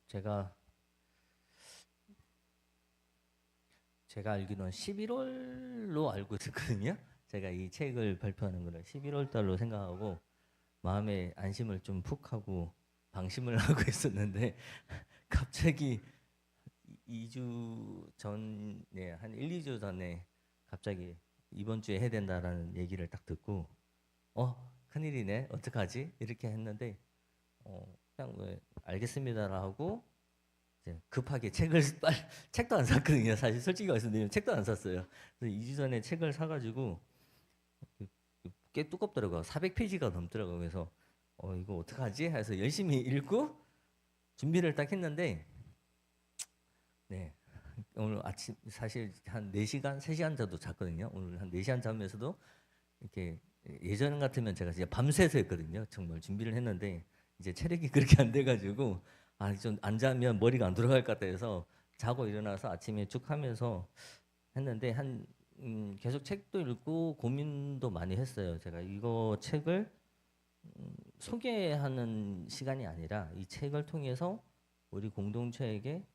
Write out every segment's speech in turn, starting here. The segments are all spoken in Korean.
제가 알기로는 11월로 알고 있었거든요. 제가 이 책을 발표하는 거를 11월 달로 생각하고 마음의 안심을 좀 푹 하고 방심을 하고 있었는데 갑자기 2주 전에 한 1, 2주 전에 갑자기 이번 주에 해야 된다라는 얘기를 딱 듣고 큰일이네 어떡하지 이렇게 했는데 그냥 왜 알겠습니다라 하고 이제 급하게 책도 안 샀거든요. 사실 솔직히 말씀드리면 책도 안 샀어요. 그래서 2주 전에 책을 사가지고 꽤 두껍더라고요. 400페이지가 넘더라고요. 그래서 이거 어떡하지 해서 열심히 읽고 준비를 딱 했는데 네 오늘 아침 사실 한 4시간, 3시간 정도 잤거든요. 오늘 한 4시간 자면서도 이렇게 예전 같으면 제가 진짜 밤새서 했거든요. 정말 준비를 했는데 이제 체력이 그렇게 안 돼가지고 좀 안 자면 머리가 안 돌아갈 것 같아 해서 자고 일어나서 아침에 쭉 하면서 했는데 계속 책도 읽고 고민도 많이 했어요. 제가 이거 책을 소개하는 시간이 아니라 이 책을 통해서 우리 공동체에게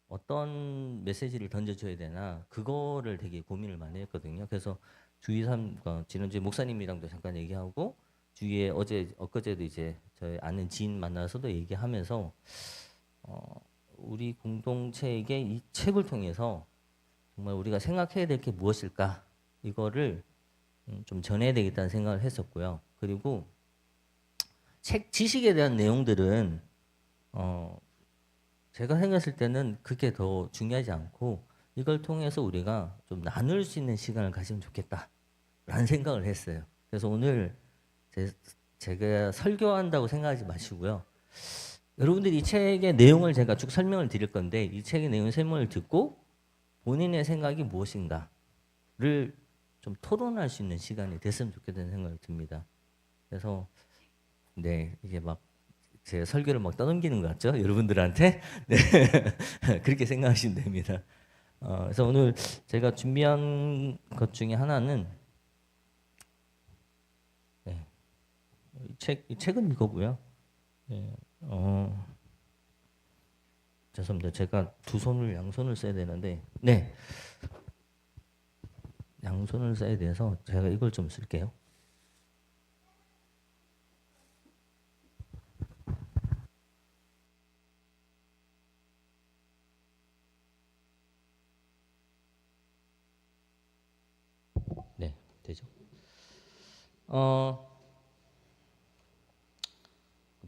어떤 메시지를 던져줘야 되나 그거를 되게 고민을 많이 했거든요. 그래서 주위 사람과 지난주에 목사님이랑도 잠깐 얘기하고 주위에 엊그제도 이제 저희 아는 지인 만나서도 얘기하면서 우리 공동체에게 이 책을 통해서 정말 우리가 생각해야 될 게 무엇일까 이거를 좀 전해야 되겠다는 생각을 했었고요. 그리고 책 지식에 대한 내용들은 제가 생각했을 때는 그게 더 중요하지 않고 이걸 통해서 우리가 좀 나눌 수 있는 시간을 가지면 좋겠다라는 생각을 했어요. 그래서 오늘 제가 설교한다고 생각하지 마시고요. 여러분들이 이 책의 내용을 제가 쭉 설명을 드릴 건데 이 책의 내용 설명을 듣고 본인의 생각이 무엇인가를 좀 토론할 수 있는 시간이 됐으면 좋겠다는 생각이 듭니다. 그래서 네 이게 막 제 설교를 막 떠넘기는 것 같죠? 여러분들한테 네 그렇게 생각하시면 됩니다. 그래서 오늘 제가 준비한 것 중에 하나는 네, 이 책은 이거고요. 네, 죄송합니다. 제가 양손을 써야 되는데 네 양손을 써야 돼서 제가 이걸 좀 쓸게요. 네 되죠?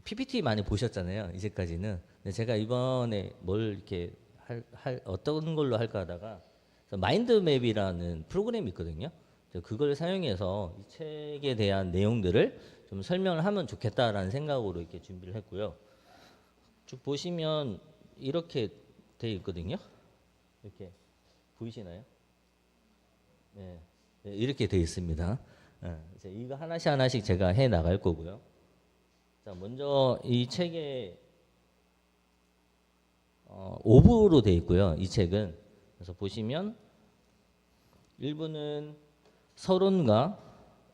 PPT 많이 보셨잖아요. 이제까지는. 근데 제가 이번에 뭘 이렇게 어떤 걸로 할까 하다가 마인드맵이라는 프로그램이 있거든요. 그걸 사용해서 이 책에 대한 내용들을 좀 설명을 하면 좋겠다라는 생각으로 이렇게 준비를 했고요. 쭉 보시면 이렇게 돼 있거든요. 이렇게 보이시나요? 네, 네, 이렇게 돼 있습니다. 이제 이거 하나씩 제가 해 나갈 거고요. 자, 먼저 이 책에 5부로 돼 있고요. 이 책은 그래서 보시면 1부는 서론과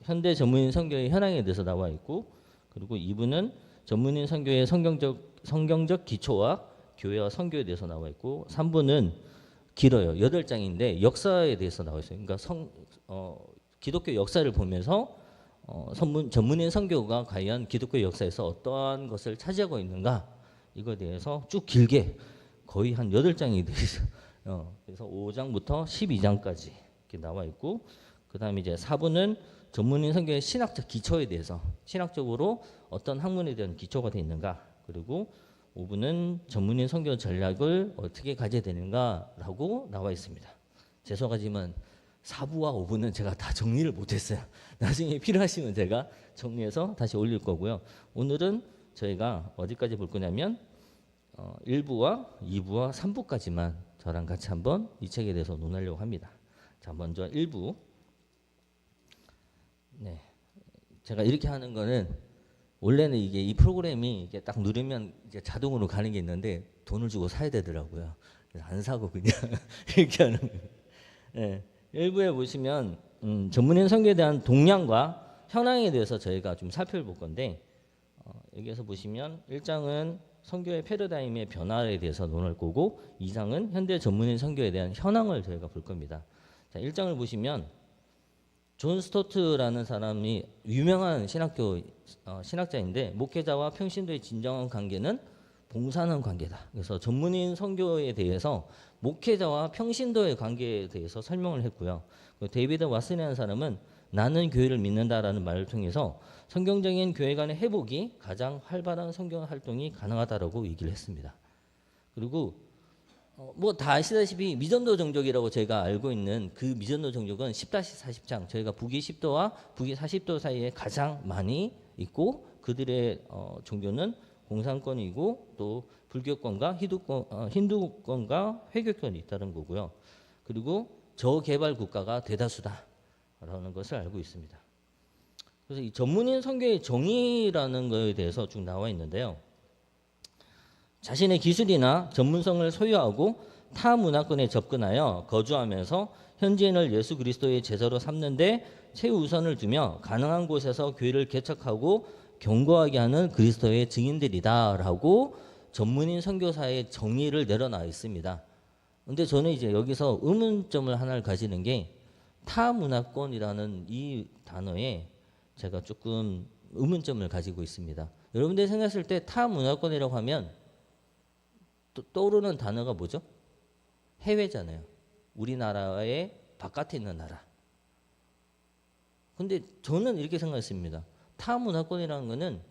현대 전문인 선교의 현황에 대해서 나와 있고, 그리고 2부는 전문인 선교의 성경적 기초와 교회와 선교에 대해서 나와 있고, 3부는 길어요. 8장인데 역사에 대해서 나와 있어요. 그러니까 기독교 역사를 보면서 전문인 선교가 과연 기독교 역사에서 어떠한 것을 차지하고 있는가 이거에 대해서 쭉 길게 거의 한 8장이 돼 있어요. 그래서 5장부터 12장까지 이렇게 나와 있고, 그 다음에 이제 4부는 전문인 선교의 신학적 기초에 대해서 신학적으로 어떤 학문에 대한 기초가 되어 있는가, 그리고 5부는 전문인 선교 전략을 어떻게 가져야 되는가라고 나와 있습니다. 죄송하지만 4부와 5부는 제가 다 정리를 못했어요. 나중에 필요하시면 제가 정리해서 다시 올릴 거고요. 오늘은 저희가 어디까지 볼 거냐면 1부와 2부와 3부까지만 저랑 같이 한번 이 책에 대해서 논하려고 합니다. 자, 먼저 1부. 네, 제가 이렇게 하는 거는 원래는 이게 이 프로그램이 이게 딱 누르면 이제 자동으로 가는 게 있는데 돈을 주고 사야 되더라고요. 그래서 안 사고 그냥 이렇게 하는 거예요. 네, 1부에 보시면 전문인 선교에 대한 동향과 현황에 대해서 저희가 좀 살펴볼 건데 여기에서 보시면 1장은 선교의 패러다임의 변화에 대해서 논할 거고 2장은 현대 전문인 선교에 대한 현황을 저희가 볼 겁니다. 자, 1장을 보시면 존 스토트라는 사람이 유명한 신학자인데 목회자와 평신도의 진정한 관계는 봉사하는 관계다. 그래서 전문인 선교에 대해서 목회자와 평신도의 관계에 대해서 설명을 했고요. 데이비드 왓슨이라는 사람은 나는 교회를 믿는다라는 말을 통해서 성경적인 교회 간의 회복이 가장 활발한 성경 활동이 가능하다라고 얘기를 했습니다. 그리고 뭐 다 아시다시피 미전도 정족이라고 저희가 알고 있는 그 미전도 정족은 10-40장 저희가 북위 10도와 북위 40도 사이에 가장 많이 있고 그들의 종교는 공산권이고 또 불교권과 힌두권과 회교권이 있다는 거고요. 그리고 저개발 국가가 대다수다라는 것을 알고 있습니다. 그래서 이 전문인 선교의 정의라는 것에 대해서 쭉 나와 있는데요. 자신의 기술이나 전문성을 소유하고 타 문화권에 접근하여 거주하면서 현지인을 예수 그리스도의 제자로 삼는데 최우선을 두며 가능한 곳에서 교회를 개척하고 견고하게 하는 그리스도의 증인들이다라고 전문인 선교사의 정의를 내려놔 있습니다. 근데 저는 이제 여기서 의문점을 하나를 가지는 게 타문화권이라는 이 단어에 제가 조금 의문점을 가지고 있습니다. 여러분들이 생각했을 때 타문화권이라고 하면 떠오르는 단어가 뭐죠? 해외잖아요. 우리나라의 바깥에 있는 나라. 근데 저는 이렇게 생각했습니다. 타문화권이라는 것은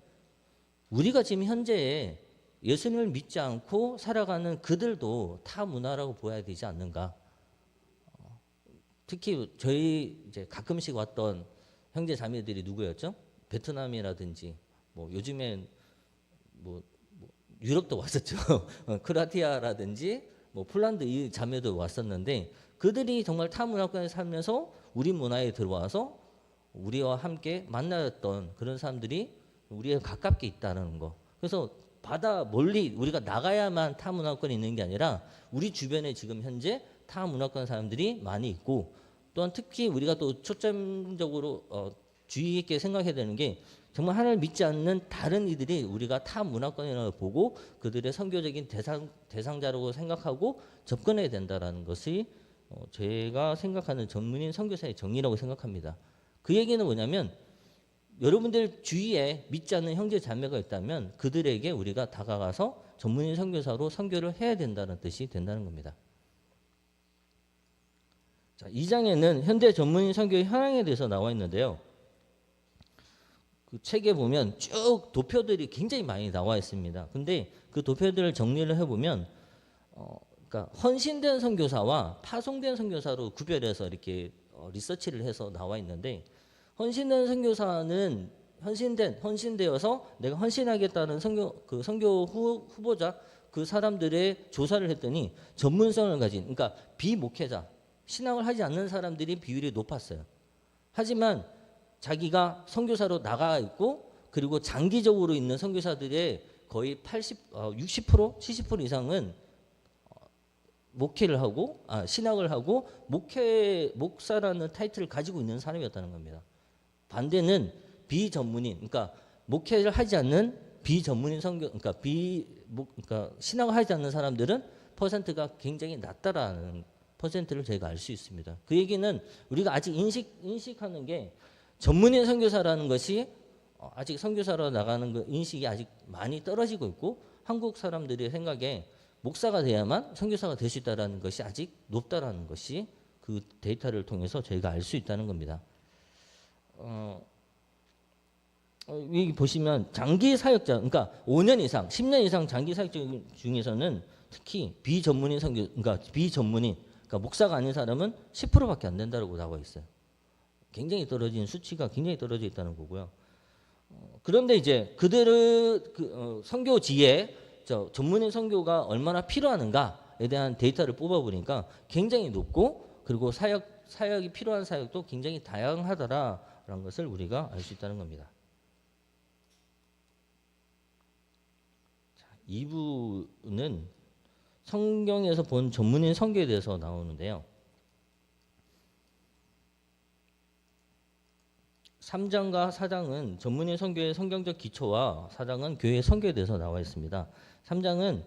우리가 지금 현재 예수님을 믿지 않고 살아가는 그들도 타문화라고 보아야 되지 않는가. 특히 저희 이제 가끔씩 왔던 형제 자매들이 누구였죠? 베트남이라든지 뭐 요즘엔 뭐 유럽도 왔었죠. 크로아티아라든지 뭐 폴란드 이 자매도 왔었는데 그들이 정말 타문화권에 살면서 우리 문화에 들어와서 우리와 함께 만나던 그런 사람들이 우리에 가깝게 있다는 거. 그래서 바다 멀리 우리가 나가야만 타문화권이 있는 게 아니라 우리 주변에 지금 현재 타문화권 사람들이 많이 있고 또한 특히 우리가 또 초점적으로 주의 있게 생각해야 되는 게 정말 하나님을 믿지 않는 다른 이들이 우리가 타문화권이라고 보고 그들의 선교적인 대상자라고 생각하고 접근해야 된다는 것이 제가 생각하는 전문인 선교사의 정의라고 생각합니다. 그 얘기는 뭐냐면 여러분들 주위에 믿지 않는 형제 자매가 있다면 그들에게 우리가 다가가서 전문인 선교사로 선교를 해야 된다는 뜻이 된다는 겁니다. 자, 2장에는 현대 전문인 선교의 현황에 대해서 나와 있는데요. 그 책에 보면 쭉 도표들이 굉장히 많이 나와 있습니다. 근데 그 도표들을 정리를 해보면 그러니까 헌신된 선교사와 파송된 선교사로 구별해서 이렇게 리서치를 해서 나와 있는데 헌신된 선교사는 헌신되어서 내가 헌신하겠다는 선교 후보자 그 사람들의 조사를 했더니 전문성을 가진 그러니까 비목회자 신앙을 하지 않는 사람들이 비율이 높았어요. 하지만 자기가 선교사로 나가 있고 그리고 장기적으로 있는 선교사들의 거의 60%, 70% 이상은 목회를 하고 신학을 하고 목사라는 타이틀을 가지고 있는 사람이었다는 겁니다. 반대는 비전문인, 그러니까 목회를 하지 않는 비전문인 그러니까 신학을 하지 않는 사람들은 퍼센트가 굉장히 낮다라는 퍼센트를 저희가 알 수 있습니다. 그 얘기는 우리가 아직 인식하는 게 전문인 선교사라는 것이 아직 선교사로 나가는 그 인식이 아직 많이 떨어지고 있고 한국 사람들의 생각에 목사가 돼야만 선교사가 될 수 있다는 것이 아직 높다라는 것이 그 데이터를 통해서 저희가 알 수 있다는 겁니다. 여기 보시면 장기 사역자, 그러니까 5년 이상, 10년 이상 장기 사역자 중에서는 특히 비전문인 선교, 그러니까 비전문인, 그러니까 목사가 아닌 사람은 10%밖에 안 된다고 나와 있어요. 굉장히 떨어진 수치가 굉장히 떨어져 있다는 거고요. 그런데 이제 그들의 선교지에 전문인 선교가 얼마나 필요한가에 대한 데이터를 뽑아보니까 굉장히 높고 그리고 사역이 필요한 사역도 굉장히 다양하더라라는 것을 우리가 알 수 있다는 겁니다. 자, 2부는 성경에서 본 전문인 선교에 대해서 나오는데요. 3장과 4장은 전문인 선교의 성경적 기초와 4장은 교회 선교에 대해서 나와 있습니다. 3장은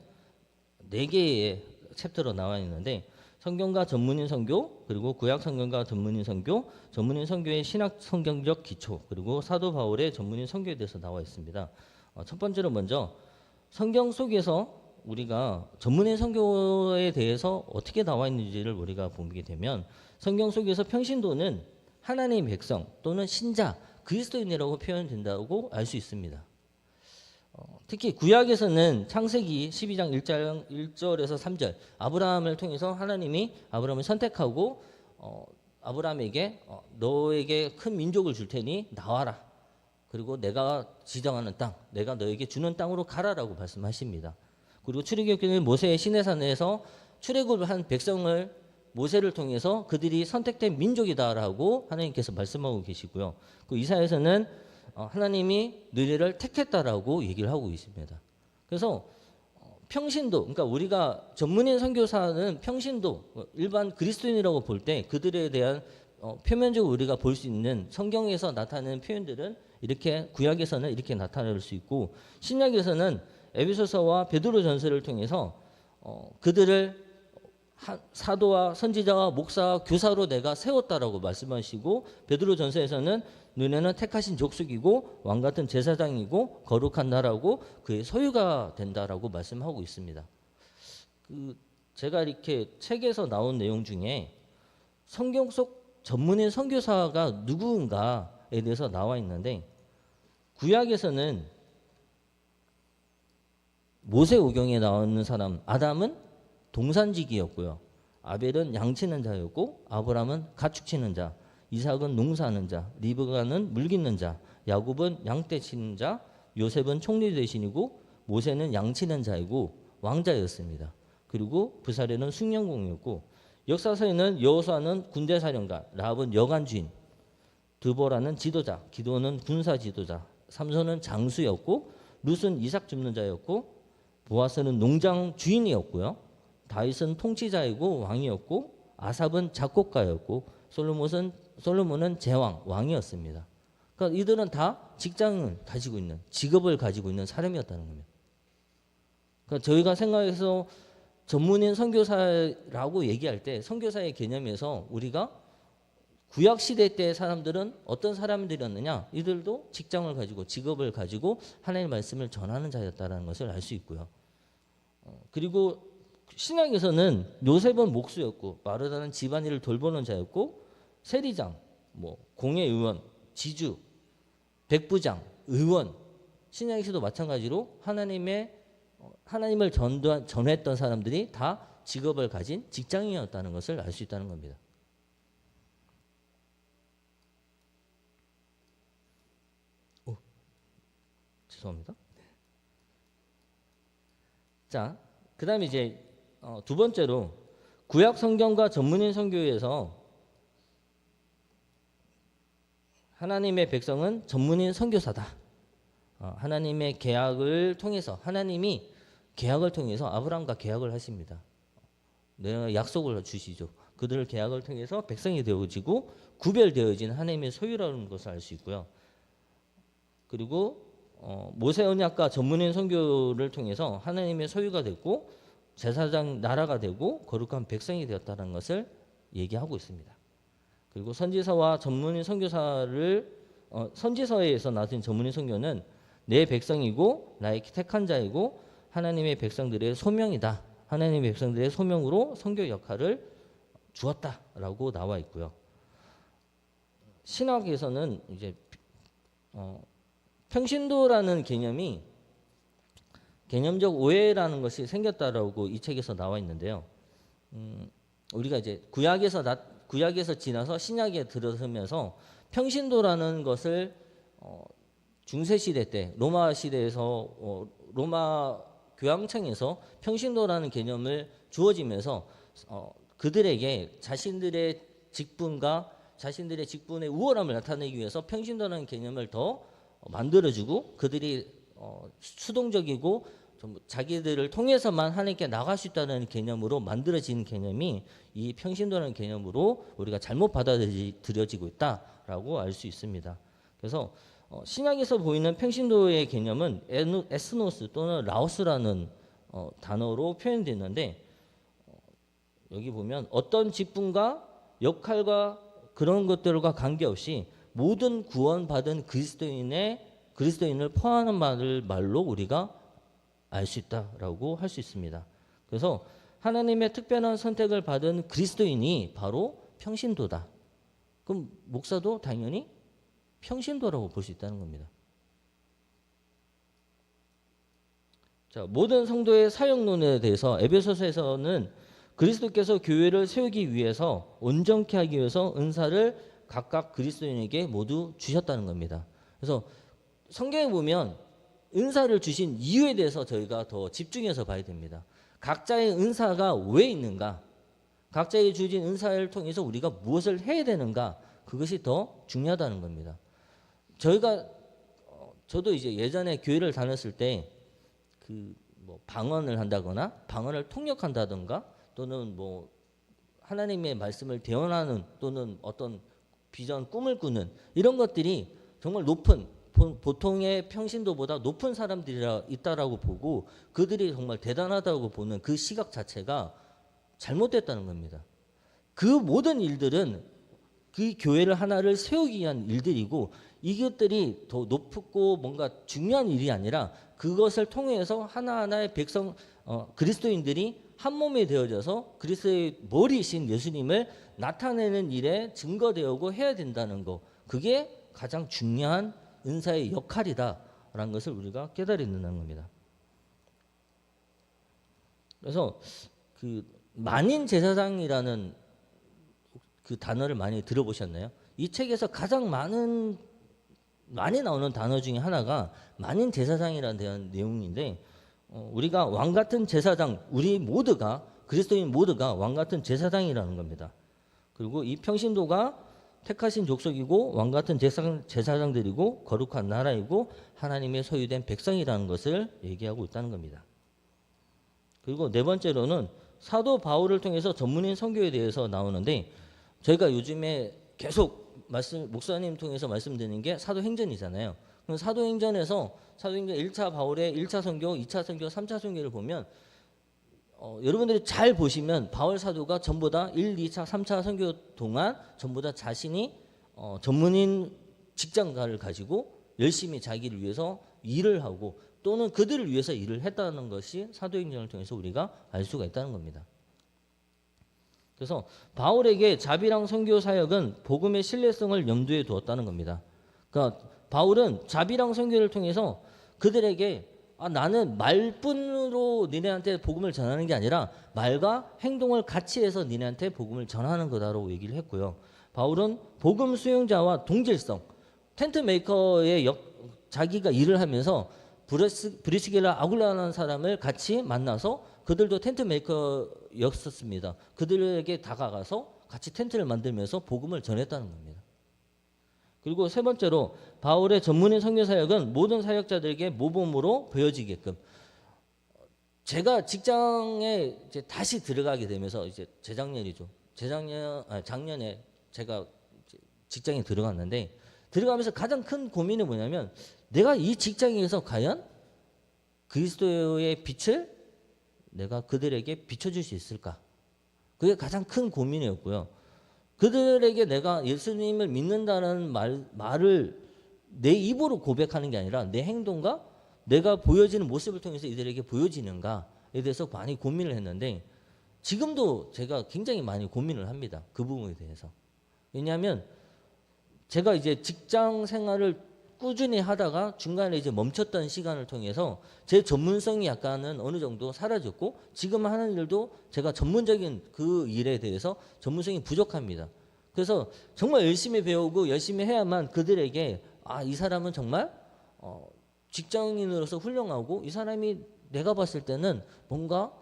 4개의 챕터로 나와 있는데 성경과 전문인 선교, 그리고 구약 성경과 전문인 선교, 전문인 선교의 신학 성경적 기초, 그리고 사도 바울의 전문인 선교에 대해서 나와 있습니다. 첫 번째로 먼저 성경 속에서 우리가 전문인 선교에 대해서 어떻게 나와 있는지를 우리가 보게 되면 성경 속에서 평신도는 하나님의 백성 또는 신자, 그리스도인이라고 표현된다고 알 수 있습니다. 특히 구약에서는 창세기 12장 1절에서 3절 아브라함을 통해서 하나님이 아브라함을 선택하고 아브라함에게 너에게 큰 민족을 줄 테니 나와라. 그리고 내가 지정하는 땅, 내가 너에게 주는 땅으로 가라라고 말씀하십니다. 그리고 출애굽기는 모세의 시내산에서 출애굽을 한 백성을 모세를 통해서 그들이 선택된 민족이다라고 하나님께서 말씀하고 계시고요. 그 이사야에서는 하나님이 너희를 택했다라고 얘기를 하고 있습니다. 그래서 평신도, 그러니까 우리가 전문인 선교사는 평신도, 일반 그리스도인이라고 볼 때 그들에 대한 표면적으로 우리가 볼 수 있는 성경에서 나타나는 표현들은 이렇게 구약에서는 이렇게 나타낼 수 있고 신약에서는 에베소서와 베드로전서를 통해서 그들을 사도와 선지자와 목사와 교사로 내가 세웠다라고 말씀하시고 베드로전서에서는 너네는 택하신 족속이고 왕 같은 제사장이고 거룩한 나라고 그의 소유가 된다라고 말씀하고 있습니다. 제가 이렇게 책에서 나온 내용 중에 성경 속 전문인 선교사가 누구인가에 대해서 나와 있는데 구약에서는 모세오경에 나오는 사람 아담은 동산지기였고요. 아벨은 양치는 자였고 아브람은 가축치는 자, 이삭은 농사하는 자, 리브가는 물깃는 자, 야곱은 양떼 치는 자, 요셉은 총리 대신이고 모세는 양치는 자이고 왕자였습니다. 그리고 부사련은 숭령공이었고 역사서에는 여호수아는 군대사령관, 라합은 여관주인, 드보라는 지도자, 기도는 군사 지도자, 삼손은 장수였고 룻은 이삭 줍는 자였고 보아스는 농장 주인이었고요. 다윗은 통치자이고 왕이었고 아삽은 작곡가였고 솔로몬은 제왕 왕이었습니다. 그러니까 이들은 다 직장을 가지고 있는 직업을 가지고 있는 사람이었다는 겁니다. 그러니까 저희가 생각해서 전문인 선교사라고 얘기할 때 선교사의 개념에서 우리가 구약 시대 때 사람들은 어떤 사람들이었느냐? 이들도 직장을 가지고 직업을 가지고 하나님의 말씀을 전하는 자였다라는 것을 알 수 있고요. 그리고 신약에서는 요셉은 목수였고 마르다는 집안일을 돌보는 자였고 세리장, 공회의원, 지주, 백부장, 의원 신약에서도 마찬가지로 하나님을 전했던 사람들이 다 직업을 가진 직장인이었다는 것을 알 수 있다는 겁니다. 죄송합니다. 자, 그다음에 이제 두 번째로 구약 성경과 전문인 선교에서 하나님의 백성은 전문인 선교사다. 하나님의 계약을 통해서 하나님이 계약을 통해서 아브라함과 계약을 하십니다. 내가 약속을 주시죠. 그들을 계약을 통해서 백성이 되어지고 구별되어진 하나님의 소유라는 것을 알 수 있고요. 그리고 모세 언약과 전문인 선교를 통해서 하나님의 소유가 됐고 제사장 나라가 되고 거룩한 백성이 되었다는 것을 얘기하고 있습니다. 그리고 선지서와 전문인 선교사를 선지서에서 나온 전문인 선교는 내 백성이고 나의 택한 자이고 하나님의 백성들의 소명이다. 하나님의 백성들의 소명으로 선교 역할을 주었다라고 나와 있고요. 신학에서는 이제 평신도라는 개념이 개념적 오해라는 것이 생겼다라고 이 책에서 나와 있는데요. 우리가 이제 구약에서 지나서 신약에 들어서면서 평신도라는 것을 중세 시대 때 로마 시대에서 로마 교황청에서 평신도라는 개념을 주어지면서 그들에게 자신들의 직분과 자신들의 직분의 우월함을 나타내기 위해서 평신도라는 개념을 더 만들어주고 그들이 수동적이고 좀 자기들을 통해서만 하나님께 나갈 수 있다는 개념으로 만들어진 개념이 이 평신도라는 개념으로 우리가 잘못 받아들여지고 있다라고 알 수 있습니다. 그래서 신약에서 보이는 평신도의 개념은 에스노스 또는 라오스라는 단어로 표현되는데 여기 보면 어떤 직분과 역할과 그런 것들과 관계없이 모든 구원받은 그리스도인을 포함하는 말로 우리가 알 수 있다라고 할 수 있습니다. 그래서 하나님의 특별한 선택을 받은 그리스도인이 바로 평신도다. 그럼 목사도 당연히 평신도라고 볼 수 있다는 겁니다. 자, 모든 성도의 사역론에 대해서 에베소서에서는 그리스도께서 교회를 세우기 위해서 온전케 하기 위해서 은사를 각각 그리스도인에게 모두 주셨다는 겁니다. 그래서 성경에 보면 은사를 주신 이유에 대해서 저희가 더 집중해서 봐야 됩니다. 각자의 은사가 왜 있는가? 각자의 주신 은사를 통해서 우리가 무엇을 해야 되는가? 그것이 더 중요하다는 겁니다. 저도 이제 예전에 교회를 다녔을 때 뭐 방언을 한다거나 방언을 통역한다든가 또는 뭐 하나님의 말씀을 대언하는 또는 어떤 비전 꿈을 꾸는 이런 것들이 정말 높은 보통의 평신도보다 높은 사람들이 있다라고 보고 그들이 정말 대단하다고 보는 그 시각 자체가 잘못됐다는 겁니다. 그 모든 일들은 그 교회를 하나를 세우기 위한 일들이고 이것들이 더 높고 뭔가 중요한 일이 아니라 그것을 통해서 하나하나의 그리스도인들이 한 몸이 되어져서 그리스도의 머리이신 예수님을 나타내는 일에 증거되고 해야 된다는 거. 그게 가장 중요한 은사의 역할이다라는 것을 우리가 깨달아야 된다는 겁니다. 그래서 만인 제사장이라는 그 단어를 많이 들어보셨나요? 이 책에서 가장 많이 나오는 단어 중에 하나가 만인 제사장이라는 내용인데 우리가 왕 같은 제사장, 우리 모두가 그리스도인 모두가 왕 같은 제사장이라는 겁니다. 그리고 이 평신도가 택하신 족속이고 왕 같은 제사장들이고 거룩한 나라이고 하나님의 소유된 백성이라는 것을 얘기하고 있다는 겁니다. 그리고 네 번째로는 사도 바울을 통해서 전문인 선교에 대해서 나오는데 저희가 요즘에 계속 목사님 통해서 말씀드리는 게 사도행전이잖아요. 그럼 사도행전 1차 바울의 1차 선교, 2차 선교, 3차 선교를 보면 여러분들이 잘 보시면 바울 사도가 전부 다 1, 2차, 3차 선교 동안 전부 다 자신이 전문인 직장가를 가지고 열심히 자기를 위해서 일을 하고 또는 그들을 위해서 일을 했다는 것이 사도행전을 통해서 우리가 알 수가 있다는 겁니다. 그래서 바울에게 자비랑 선교 사역은 복음의 신뢰성을 염두에 두었다는 겁니다. 그러니까 바울은 자비랑 선교를 통해서 그들에게 나는 말뿐으로 니네한테 복음을 전하는 게 아니라 말과 행동을 같이 해서 니네한테 복음을 전하는 거다라고 얘기를 했고요. 바울은 복음 수용자와 동질성, 텐트 메이커의 자기가 일을 하면서 브리스길라 아굴라라는 사람을 같이 만나서 그들도 텐트 메이커였었습니다. 그들에게 다가가서 같이 텐트를 만들면서 복음을 전했다는 겁니다. 그리고 세 번째로 바울의 전문인 선교 사역은 모든 사역자들에게 모범으로 보여지게끔 제가 직장에 이제 다시 들어가게 되면서 이제 작년에 제가 직장에 들어갔는데 들어가면서 가장 큰 고민이 뭐냐면 내가 이 직장에서 과연 그리스도의 빛을 내가 그들에게 비춰줄 수 있을까? 그게 가장 큰 고민이었고요. 그들에게 내가 예수님을 믿는다는 말을 내 입으로 고백하는 게 아니라 내 행동과 내가 보여지는 모습을 통해서 이들에게 보여지는가에 대해서 많이 고민을 했는데 지금도 제가 굉장히 많이 고민을 합니다. 그 부분에 대해서. 왜냐하면 제가 이제 직장 생활을 꾸준히 하다가 중간에 이제 멈췄던 시간을 통해서 제 전문성이 약간은 어느 정도 사라졌고 지금 하는 일도 제가 전문적인 그 일에 대해서 전문성이 부족합니다. 그래서 정말 열심히 배우고 열심히 해야만 그들에게 이 사람은 정말 직장인으로서 훌륭하고 이 사람이 내가 봤을 때는 뭔가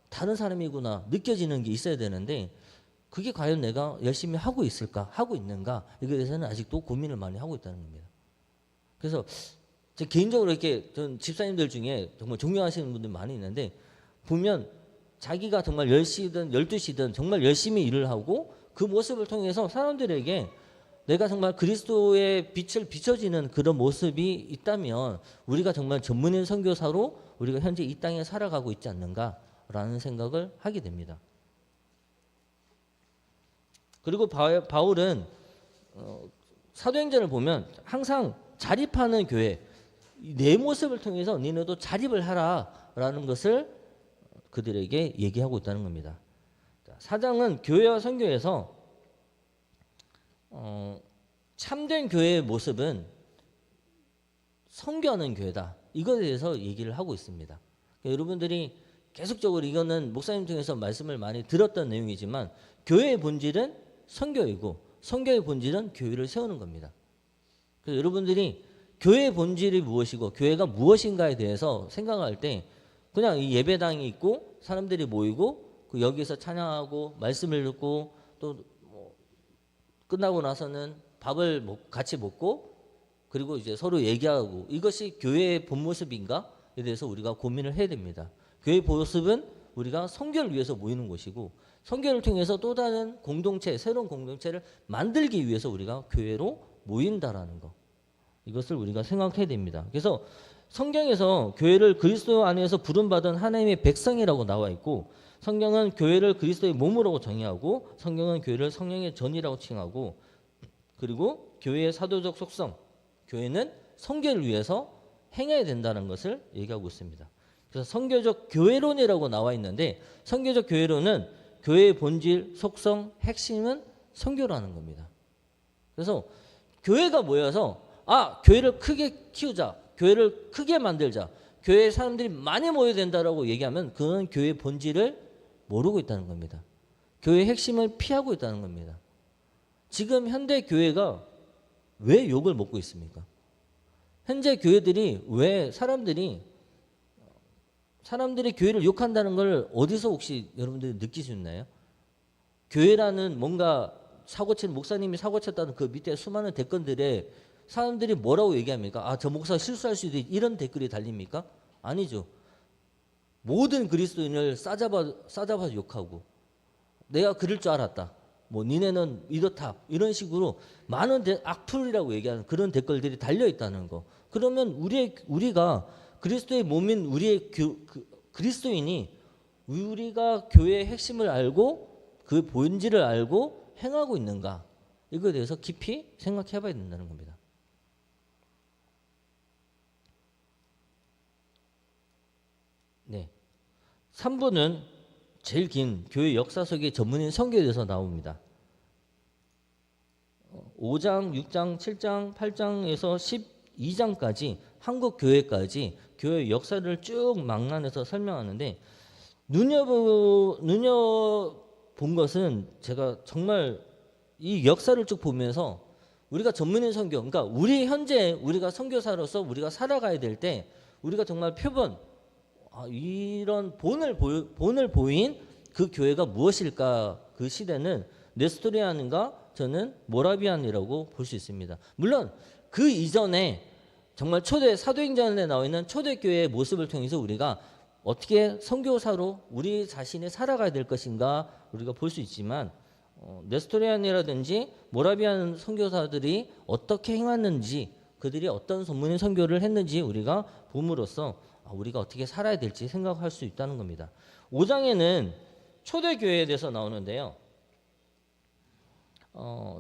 다른 사람이구나 느껴지는 게 있어야 되는데 그게 과연 내가 열심히 하고 있을까 하고 있는가 이거에 대해서는 아직도 고민을 많이 하고 있다는 겁니다. 그래서 제 개인적으로 이렇게 전 집사님들 중에 정말 존경하시는 분들 많이 있는데 보면 자기가 정말 10시든 12시든 정말 열심히 일을 하고 그 모습을 통해서 사람들에게 내가 정말 그리스도의 빛을 비춰지는 그런 모습이 있다면 우리가 정말 전문인 선교사로 우리가 현재 이 땅에 살아가고 있지 않는가라는 생각을 하게 됩니다. 그리고 바울은 사도행전을 보면 항상 자립하는 교회, 내 모습을 통해서 니네도 자립을 하라라는 것을 그들에게 얘기하고 있다는 겁니다. 사장은 교회와 선교에서 참된 교회의 모습은 선교하는 교회다. 이것에 대해서 얘기를 하고 있습니다. 그러니까 여러분들이 계속적으로 이거는 목사님 통해서 말씀을 많이 들었던 내용이지만 교회의 본질은 선교이고 선교의 본질은 교회를 세우는 겁니다. 그래서 여러분들이 교회의 본질이 무엇이고 교회가 무엇인가에 대해서 생각할 때 그냥 이 예배당이 있고 사람들이 모이고 그 여기서 찬양하고 말씀을 듣고 또 끝나고 나서는 밥을 같이 먹고 그리고 이제 서로 얘기하고 이것이 교회의 본 모습인가에 대해서 우리가 고민을 해야 됩니다. 교회의 모습은 우리가 선교를 위해서 모이는 곳이고 선교를 통해서 또 다른 공동체, 새로운 공동체를 만들기 위해서 우리가 교회로 모인다라는 거. 이것을 우리가 생각해야 됩니다. 그래서 성경에서 교회를 그리스도 안에서 부름받은 하나님의 백성이라고 나와 있고 성경은 교회를 그리스도의 몸으로 정의하고 성경은 교회를 성령의 전이라고 칭하고 그리고 교회의 사도적 속성, 교회는 선교를 위해서 행해야 된다는 것을 얘기하고 있습니다. 그래서 선교적 교회론이라고 나와 있는데 선교적 교회론은 교회의 본질, 속성, 핵심은 선교라는 겁니다. 그래서 교회가 모여서 교회를 크게 키우자, 교회를 크게 만들자, 교회에 사람들이 많이 모여야 된다라고 얘기하면 그건 교회의 본질을 모르고 있다는 겁니다. 교회의 핵심을 피하고 있다는 겁니다. 지금 현대 교회가 왜 욕을 먹고 있습니까? 현재 교회들이 왜 사람들이 교회를 욕한다는 걸 어디서 혹시 여러분들이 느낄 수 있나요? 교회라는 뭔가 사고친 목사님이 사고쳤다는 그 밑에 수많은 댓글들에 사람들이 뭐라고 얘기합니까? 저 목사 실수할 수도 있다. 이런 댓글이 달립니까? 아니죠. 모든 그리스도인을 싸잡아 욕하고 내가 그럴 줄 알았다. 니네는 이렇다. 이런 식으로 많은 악플이라고 얘기하는 그런 댓글들이 달려 있다는 거. 그러면 우리가 그리스도의 몸인 우리의 그리스도인이 우리가 교회의 핵심을 알고 그 본질을 알고 행하고 있는가? 이거에 대해서 깊이 생각해 봐야 된다는 겁니다. 네. 3부는 제일 긴 교회 역사 속의 전문인 선교에 대해서 나옵니다. 5장, 6장, 7장, 8장에서 12장까지 한국 교회까지 교회 역사를 쭉 망라해서 설명하는데 눈여본 것은 제가 정말 이 역사를 쭉 보면서 우리가 전문인 선교, 그러니까 우리가 선교사로서 우리가 살아가야 될 때 우리가 정말 표본 이런 본을 보인 그 교회가 무엇일까? 그 시대는 네스토리안인가 저는 모라비안이라고 볼 수 있습니다. 물론 그 이전에 정말 초대 사도행전에 나와 있는 초대교회의 모습을 통해서 우리가 어떻게 선교사로 우리 자신이 살아가야 될 것인가 우리가 볼 수 있지만 네스토리안이라든지 모라비안 선교사들이 어떻게 행했는지 그들이 어떤 전문인 선교를 했는지 우리가 봄으로써 우리가 어떻게 살아야 될지 생각할 수 있다는 겁니다. 5장에는 초대교회에 대해서 나오는데요.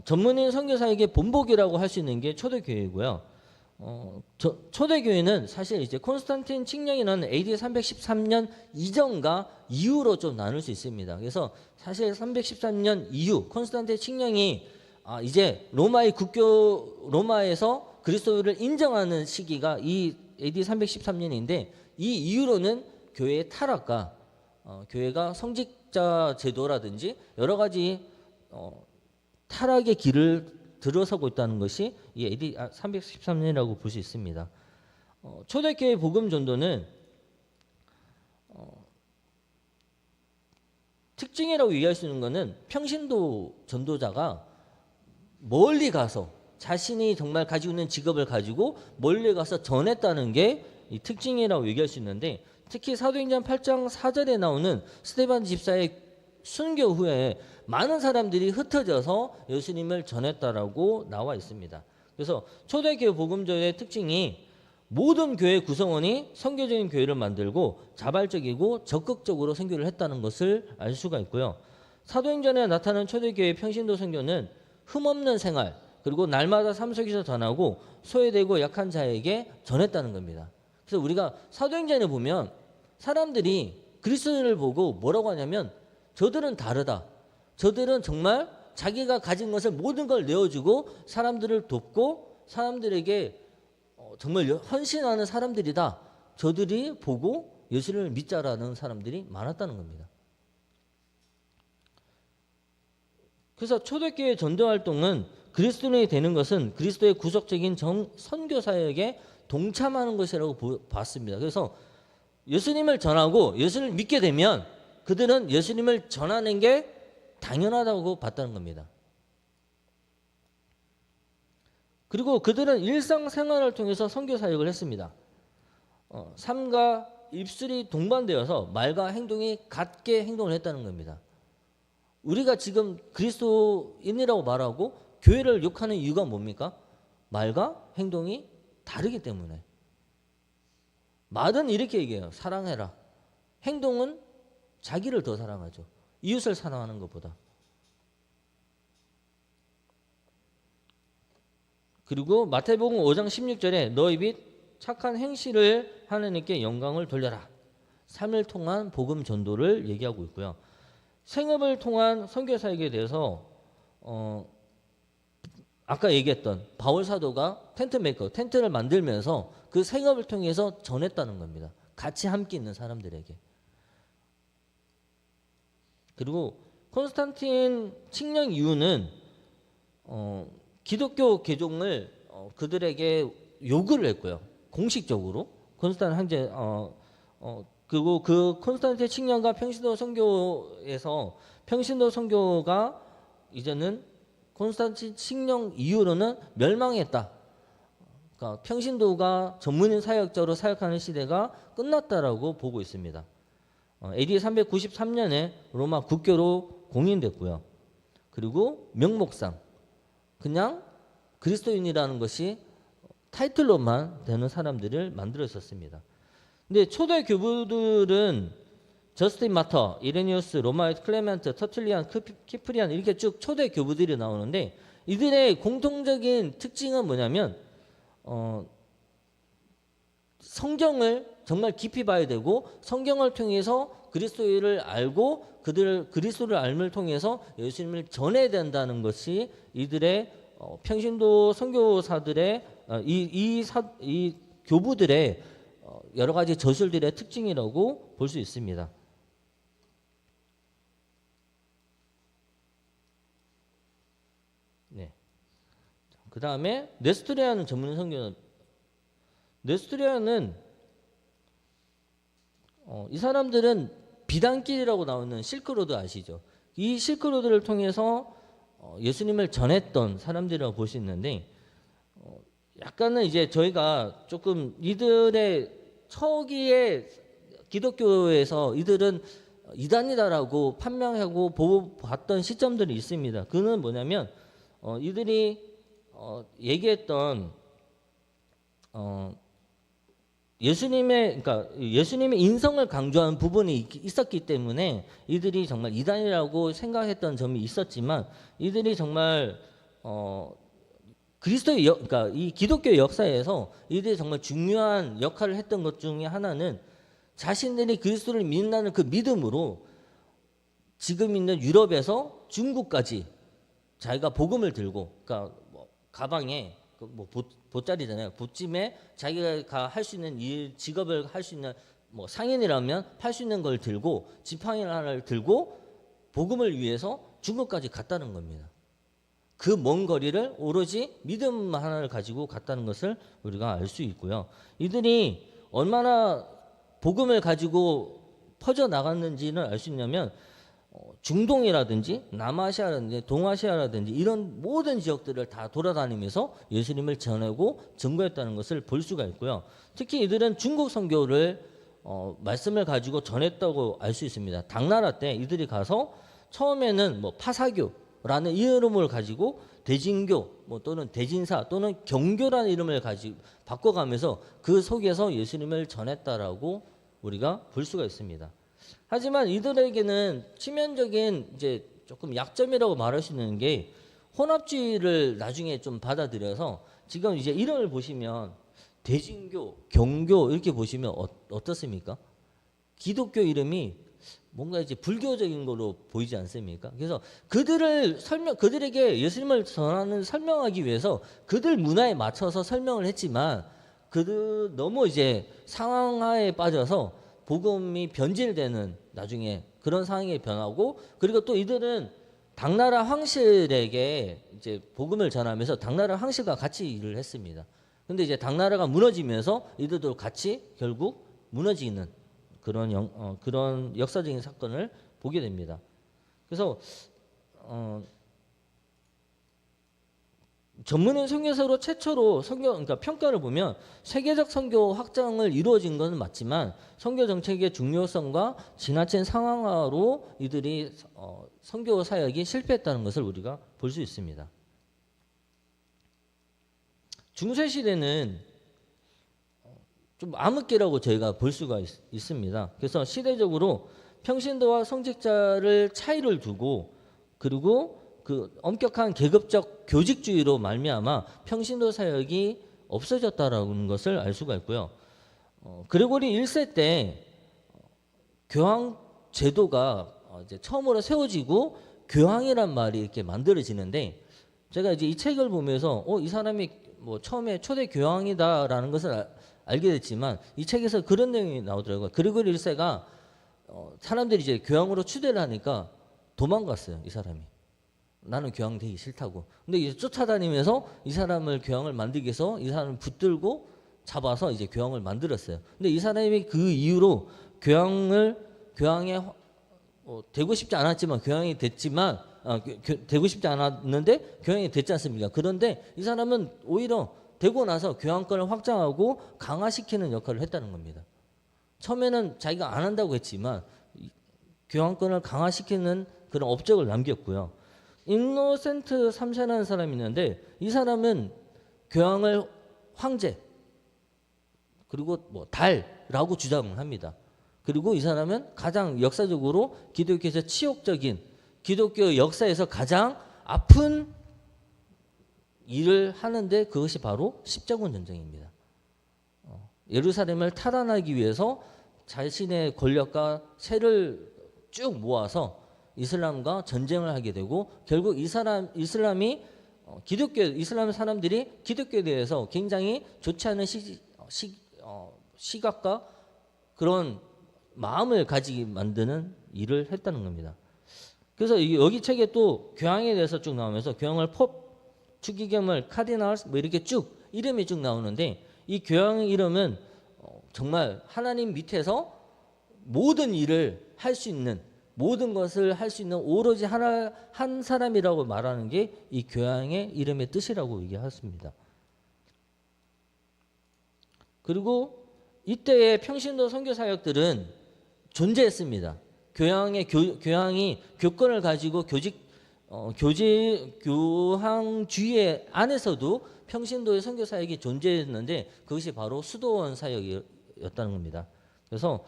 전문인 선교사에게 본보기라고 할 수 있는 게 초대교회이고요. 초대교회는 사실 이제 콘스탄틴 칙령이 난 AD 313년 이전과 이후로 좀 나눌 수 있습니다. 그래서 사실 313년 이후 콘스탄틴 칙령이 이제 로마에서 그리스도를 인정하는 시기가 이 AD 313년인데 이 이후로는 교회의 타락과 교회가 성직자 제도라든지 여러 가지 타락의 길을 들어서고 있다는 것이 이 AD 313년이라고 볼 수 있습니다. 초대교회 복음 전도는 특징이라고 얘기할 수 있는 것은 평신도 전도자가 멀리 가서 자신이 정말 가지고 있는 직업을 가지고 멀리 가서 전했다는 게 이 특징이라고 얘기할 수 있는데 특히 사도행전 8장 4절에 나오는 스데반 집사의 순교 후에 많은 사람들이 흩어져서 예수님을 전했다라고 나와 있습니다. 그래서 초대교회 복음전의 특징이 모든 교회 구성원이 선교적인 교회를 만들고 자발적이고 적극적으로 선교를 했다는 것을 알 수가 있고요. 사도행전에 나타나는 초대교회의 평신도 선교는 흠없는 생활, 그리고 날마다 삶 속에서 전하고 소외되고 약한 자에게 전했다는 겁니다. 그래서 우리가 사도행전에 보면 사람들이 그리스도를 보고 뭐라고 하냐면 저들은 다르다. 저들은 정말 자기가 가진 것을 모든 걸 내어주고 사람들을 돕고 사람들에게 정말 헌신하는 사람들이다. 저들이 보고 예수를 믿자라는 사람들이 많았다는 겁니다. 그래서 초대교회 전도활동은 그리스도인이 되는 것은 그리스도의 구속적인 선교 사역에 동참하는 것이라고 봤습니다. 그래서 예수님을 전하고 예수를 믿게 되면 그들은 예수님을 전하는 게 당연하다고 봤다는 겁니다. 그리고 그들은 일상생활을 통해서 선교 사역을 했습니다. 삶과 입술이 동반되어서 말과 행동이 같게 행동을 했다는 겁니다. 우리가 지금 그리스도인이라고 말하고 교회를 욕하는 이유가 뭡니까? 말과 행동이 다르기 때문에. 말은 이렇게 얘기해요. 사랑해라. 행동은 자기를 더 사랑하죠. 이웃을 사랑하는 것보다. 그리고 마태복음 5장 16절에 너희 빛 착한 행실을 하나님께 영광을 돌려라. 삶을 통한 복음 전도를 얘기하고 있고요. 생업을 통한 선교 사역에 대해서 아까 얘기했던 바울 사도가 텐트 메이커, 텐트를 만들면서 그 생업을 통해서 전했다는 겁니다. 같이 함께 있는 사람들에게. 그리고 콘스탄틴 칙령 이후는 기독교 개종을 그들에게 요구를 했고요. 공식적으로 콘스탄틴 황제 그리고 그 콘스탄틴 칙령과 평신도 선교에서 평신도 선교가 이제는 콘스탄틴 칙령 이후로는 멸망했다. 그러니까 평신도가 전문인 사역자로 사역하는 시대가 끝났다라고 보고 있습니다. AD 393년에 로마 국교로 공인됐고요. 그리고 명목상 그냥 그리스도인이라는 것이 타이틀로만 되는 사람들을 만들었었습니다. 근데 초대 교부들은 저스틴 마터, 이레니우스, 로마이트, 클레멘트, 터툴리안, 키프리안 이렇게 쭉 초대 교부들이 나오는데 이들의 공통적인 특징은 뭐냐면 성경을 정말 깊이 봐야 되고 성경을 통해서 그리스도를 알고 그리스도를 알을 통해서 예수님을 전해야 된다는 것이 이들의 평신도 선교사들의 이 교부들의 여러 가지 저술들의 특징이라고 볼 수 있습니다. 네. 그 다음에 네스토리아는 전문 선교. 네스토리아는 이 사람들은 비단길이라고 나오는 실크로드 아시죠? 이 실크로드를 통해서 예수님을 전했던 사람들이라고 볼 수 있는데 약간은 이제 저희가 조금 이들의 초기에 기독교에서 이들은 이단이다라고 판명하고 보았던 시점들이 있습니다. 그는 뭐냐면 이들이 얘기했던 그러니까 예수님의 인성을 강조한 부분이 있었기 때문에 이들이 정말 이단이라고 생각했던 점이 있었지만 이들이 정말 그러니까 이 기독교 역사에서 이들이 정말 중요한 역할을 했던 것 중에 하나는 자신들이 그리스도를 믿는다는 그 믿음으로 지금 있는 유럽에서 중국까지 자기가 복음을 들고, 그러니까 뭐 가방에 뭐 보짜리잖아요. 보찜에 자기가 할 수 있는 일, 직업을 할 수 있는 뭐 상인이라면 팔 수 있는 걸 들고 지팡이 하나를 들고 복음을 위해서 중국까지 갔다는 겁니다. 그 먼 거리를 오로지 믿음 하나를 가지고 갔다는 것을 우리가 알 수 있고요. 이들이 얼마나 복음을 가지고 퍼져 나갔는지는 알 수 있냐면 중동이라든지 남아시아라든지 동아시아라든지 이런 모든 지역들을 다 돌아다니면서 예수님을 전하고 증거했다는 것을 볼 수가 있고요. 특히 이들은 중국 선교를 말씀을 가지고 전했다고 알 수 있습니다. 당나라 때 이들이 가서 처음에는 뭐 파사교라는 이름을 가지고 대진교 뭐 또는 대진사 또는 경교라는 이름을 가지고 바꿔가면서 그 속에서 예수님을 전했다라고 우리가 볼 수가 있습니다. 하지만 이들에게는 치명적인 이제 조금 약점이라고 말할 수 있는 게 혼합주의를 나중에 좀 받아들여서 지금 이제 이름을 보시면 대진교, 경교 이렇게 보시면 어떻습니까? 기독교 이름이 뭔가 이제 불교적인 걸로 보이지 않습니까? 그래서 그들에게 예수님을 전하는 설명하기 위해서 그들 문화에 맞춰서 설명을 했지만 그들 너무 이제 상황하에 빠져서 복음이 변질되는 나중에 그런 상황에 변하고 그리고 또 이들은 당나라 황실에게 이제 복음을 전하면서 당나라 황실과 같이 일을 했습니다. 근데 이제 당나라가 무너지면서 이들도 같이 결국 무너지는 그런 역사적인 사건을 보게 됩니다. 그래서 전문인 선교사로 최초로 그러니까 평가를 보면 세계적 선교 확장을 이루어진 것은 맞지만 선교 정책의 중요성과 지나친 상황화로 이들이 선교 사역이 실패했다는 것을 우리가 볼 수 있습니다. 중세 시대는 좀 암흑기라고 저희가 볼 수가 있습니다. 그래서 시대적으로 평신도와 성직자를 차이를 두고 그리고 그 엄격한 계급적 교직주의로 말미암아 평신도 사역이 없어졌다라는 것을 알 수가 있고요. 그레고리 1세 때 교황 제도가 이제 처음으로 세워지고 교황이란 말이 이렇게 만들어지는데 제가 이제 이 책을 보면서 이 사람이 뭐 처음에 초대 교황이다라는 것을 알게 됐지만 이 책에서 그런 내용이 나오더라고요. 그레고리 1세가 사람들이 이제 교황으로 추대를 하니까 도망갔어요. 이 사람이. 나는 교황 되기 싫다고. 근데 이제 쫓아다니면서 이 사람을 교황을 만들기 위해서 이 사람을 붙들고 잡아서 이제 교황을 만들었어요. 근데 이 사람이 그 이후로 교황에 되고 싶지 않았지만 교황이 됐지만 되고 싶지 않았는데 교황이 됐지 않습니까? 그런데 이 사람은 오히려 되고 나서 교황권을 확장하고 강화시키는 역할을 했다는 겁니다. 처음에는 자기가 안 한다고 했지만 교황권을 강화시키는 그런 업적을 남겼고요. 인노센트 3세라는 사람이 있는데 이 사람은 교황을 황제 그리고 뭐 달라고 주장을 합니다. 그리고 이 사람은 가장 역사적으로 기독교에서 치욕적인 기독교 역사에서 가장 아픈 일을 하는데 그것이 바로 십자군 전쟁입니다. 예루살렘을 탈환하기 위해서 자신의 권력과 세를 쭉 모아서 이슬람과 전쟁을 하게 되고 결국 이슬람이 이슬람 사람들이 기독교에 대해서 굉장히 좋지 않은 시각과 그런 마음을 가지게 만드는 일을 했다는 겁니다. 그래서 여기 책에 또 교황에 대해서 쭉 나오면서 교황을 팝, 추기경을 카디널 뭐 이렇게 쭉 이름이 쭉 나오는데 이 교황의 이름은 정말 하나님 밑에서 모든 일을 할 수 있는 모든 것을 할 수 있는 오로지 한 사람이라고 말하는 게 이 교황의 이름의 뜻이라고 얘기했습니다. 그리고 이때의 평신도 선교 사역들은 존재했습니다. 교황이 교권을 가지고 교황주의 안에서도 평신도의 선교 사역이 존재했는데 그것이 바로 수도원 사역이었다는 겁니다. 그래서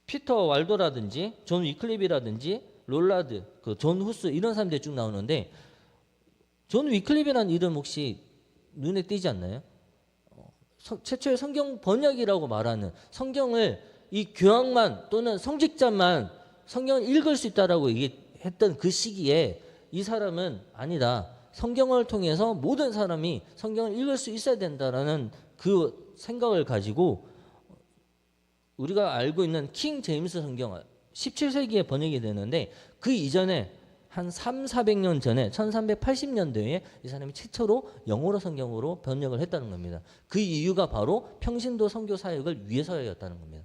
피터 왈도라든지 존 위클립이라든지 롤라드, 존 후스 이런 사람들이 쭉 나오는데 존 위클립이라는 이름 혹시 눈에 띄지 않나요? 최초의 성경 번역이라고 말하는 성경을 이 교황만 또는 성직자만 성경을 읽을 수 있다라고 얘기했던 그 시기에 이 사람은 아니다. 성경을 통해서 모든 사람이 성경을 읽을 수 있어야 된다라는 그 생각을 가지고 우리가 알고 있는 킹 제임스 성경 17세기에 번역이 되는데 그 이전에 한 300~400년 전에 1380년대에 이 사람이 최초로 영어로 성경으로 번역을 했다는 겁니다. 그 이유가 바로 평신도 선교 사역을 위해서였다는 겁니다.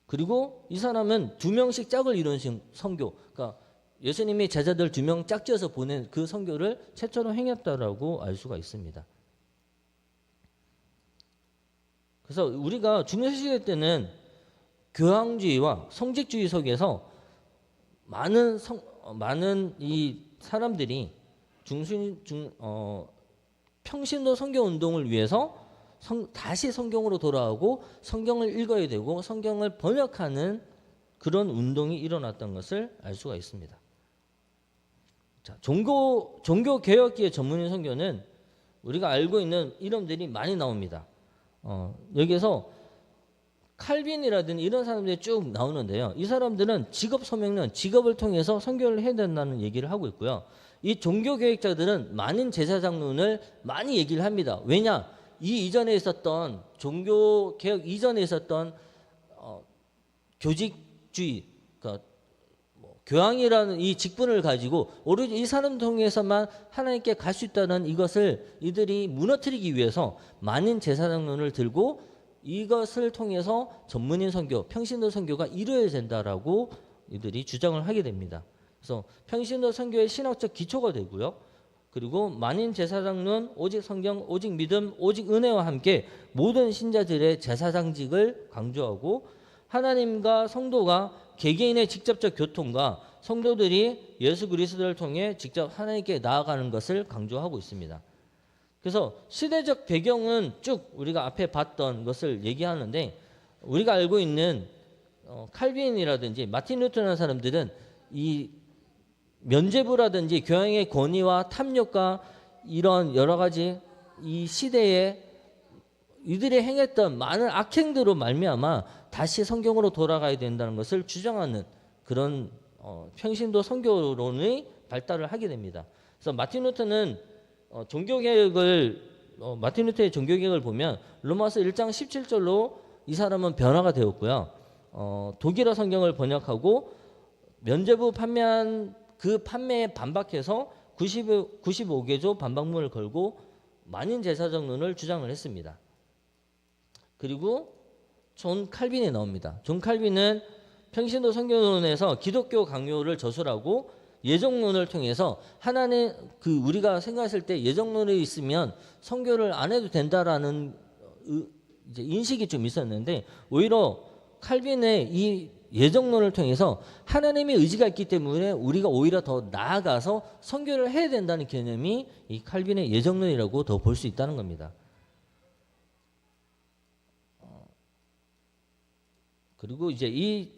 그리고 이 사람은 2명씩 짝을 이룬 선교, 그러니까 예수님이 제자들 2명 짝지어서 보낸 그 선교를 최초로 행했다라고 알 수가 있습니다. 그래서 우리가 중세시대 때는 교황주의와 성직주의 속에서 많은 이 사람들이 평신도 선교 운동을 위해서 다시 성경으로 돌아오고 성경을 읽어야 되고 성경을 번역하는 그런 운동이 일어났던 것을 알 수가 있습니다. 자, 종교 개혁기의 전문인 선교는 우리가 알고 있는 이름들이 많이 나옵니다. 여기에서 칼빈이라든지 이런 사람들이 쭉 나오는데요. 이 사람들은 직업 소명론, 직업을 통해서 선교를 해야 된다는 얘기를 하고 있고요. 이 종교 개혁자들은 많은 제사장론을 많이 얘기를 합니다. 왜냐? 이 이전에 있었던 종교 개혁 이전에 있었던 교직주의, 그러니까 교황이라는 이 직분을 가지고 오로지 이 사람 통해서만 하나님께 갈 수 있다는 이것을 이들이 무너뜨리기 위해서 많은 제사장론을 들고 이것을 통해서 전문인 선교, 평신도 선교가 이루어야 된다라고 이들이 주장을 하게 됩니다. 그래서 평신도 선교의 신학적 기초가 되고요. 그리고 만인 제사장론, 오직 성경, 오직 믿음, 오직 은혜와 함께 모든 신자들의 제사장직을 강조하고 하나님과 성도가 개개인의 직접적 교통과 성도들이 예수 그리스도를 통해 직접 하나님께 나아가는 것을 강조하고 있습니다. 그래서 시대적 배경은 쭉 우리가 앞에 봤던 것을 얘기하는데 우리가 알고 있는 칼빈이라든지 마틴 루터라는 사람들은 이 면죄부라든지 교황의 권위와 탐욕과 이런 여러 가지 이 시대에 이들이 행했던 많은 악행들로 말미암아 다시 성경으로 돌아가야 된다는 것을 주장하는 그런 평신도 선교론의 발달을 하게 됩니다. 그래서 마틴 루터는 마틴 루터의 종교개혁을 보면 로마서 1장 17절로 이 사람은 변화가 되었고요. 독일어 성경을 번역하고 면죄부 판매한 그 판매에 반박해서 95개조 반박문을 걸고 만인 제사장론을 주장을 했습니다. 그리고 존 칼빈이 나옵니다. 존 칼빈은 평신도 선교론에서 기독교 강요를 저술하고 예정론을 통해서 하나님 우리가 생각했을 때 예정론이 있으면 선교를 안 해도 된다라는 이제 인식이 좀 있었는데 오히려 칼빈의 이 예정론을 통해서 하나님의 의지가 있기 때문에 우리가 오히려 더 나아가서 선교를 해야 된다는 개념이 이 칼빈의 예정론이라고 더 볼 수 있다는 겁니다. 그리고 이제 이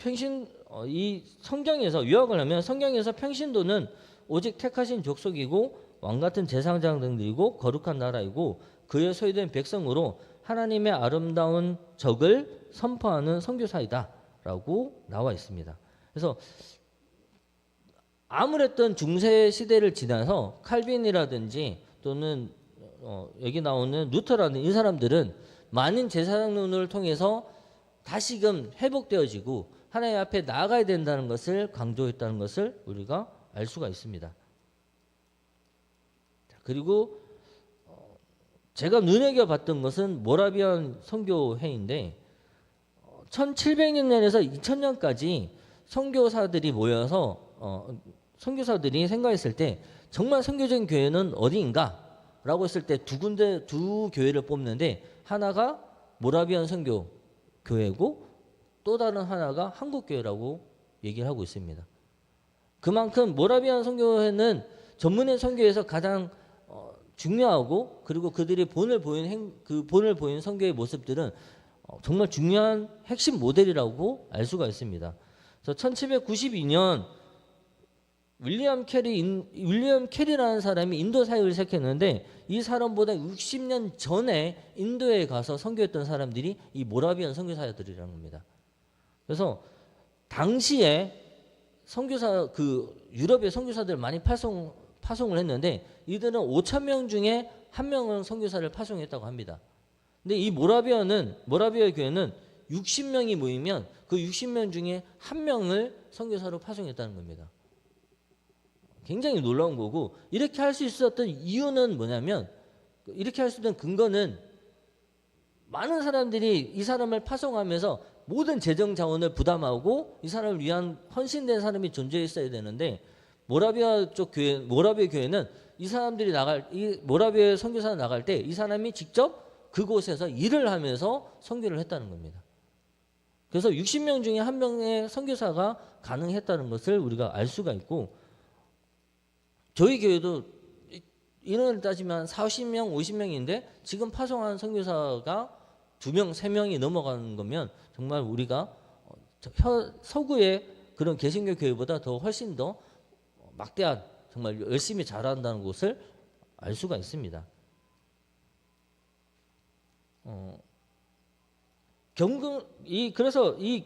성경에서 요약을 하면 성경에서 평신도는 오직 택하신 족속이고 왕 같은 제사장들이고 거룩한 나라이고 그의 소유된 백성으로 하나님의 아름다운 적을 선포하는 선교사이다라고 나와 있습니다. 그래서 아무랬던 중세 시대를 지나서 칼빈이라든지 또는 여기 나오는 루터라는 이 사람들은 많은 제사장론을 통해서 다시금 회복되어지고 하나님 앞에 나아가야 된다는 것을 강조했다는 것을 우리가 알 수가 있습니다. 그리고 제가 눈여겨봤던 것은 모라비안 선교회인데 1700년에서 2000년까지 선교사들이 모여서 선교사들이 생각했을 때 정말 선교적인 교회는 어디인가? 라고 했을 때 두 교회를 뽑는데 하나가 모라비안 선교 교회고 또 다른 하나가 한국교회라고 얘기를 하고 있습니다. 그만큼 모라비안 선교회는 전문인 선교에서 가장 중요하고 그리고 그들이 본을 보인 선교의 모습들은 정말 중요한 핵심 모델이라고 알 수가 있습니다. 그래서 1792년 윌리엄 캐리라는 사람이 인도 사역을 시작했는데 이 사람보다 60년 전에 인도에 가서 선교했던 사람들이 이 모라비안 선교사들이라는 겁니다. 그래서 당시에 유럽의 선교사들 많이 파송을 했는데 이들은 5,000명 중에 한 명은 선교사를 파송했다고 합니다. 근데 이 모라비아 교회는 60명이 모이면 그 60명 중에 한 명을 선교사로 파송했다는 겁니다. 굉장히 놀라운 거고 이렇게 할 수 있었던 이유는 뭐냐면 이렇게 할 수 있는 근거는 많은 사람들이 이 사람을 파송하면서 모든 재정 자원을 부담하고 이 사람을 위한 헌신된 사람이 존재했어야 되는데 모라비아 교회는 이 사람들이 모라비아 선교사가 나갈 때 이 사람이 직접 그곳에서 일을 하면서 선교를 했다는 겁니다. 그래서 60명 중에 한 명의 선교사가 가능했다는 것을 우리가 알 수가 있고, 저희 교회도 인원을 따지면 40명, 50명인데 지금 파송한 선교사가 2명, 3명이 넘어가는 거면 정말 우리가 서구의 그런 개신교 교회보다 더 훨씬 더 막대한, 정말 열심히 잘한다는 것을 알 수가 있습니다. 그래서 이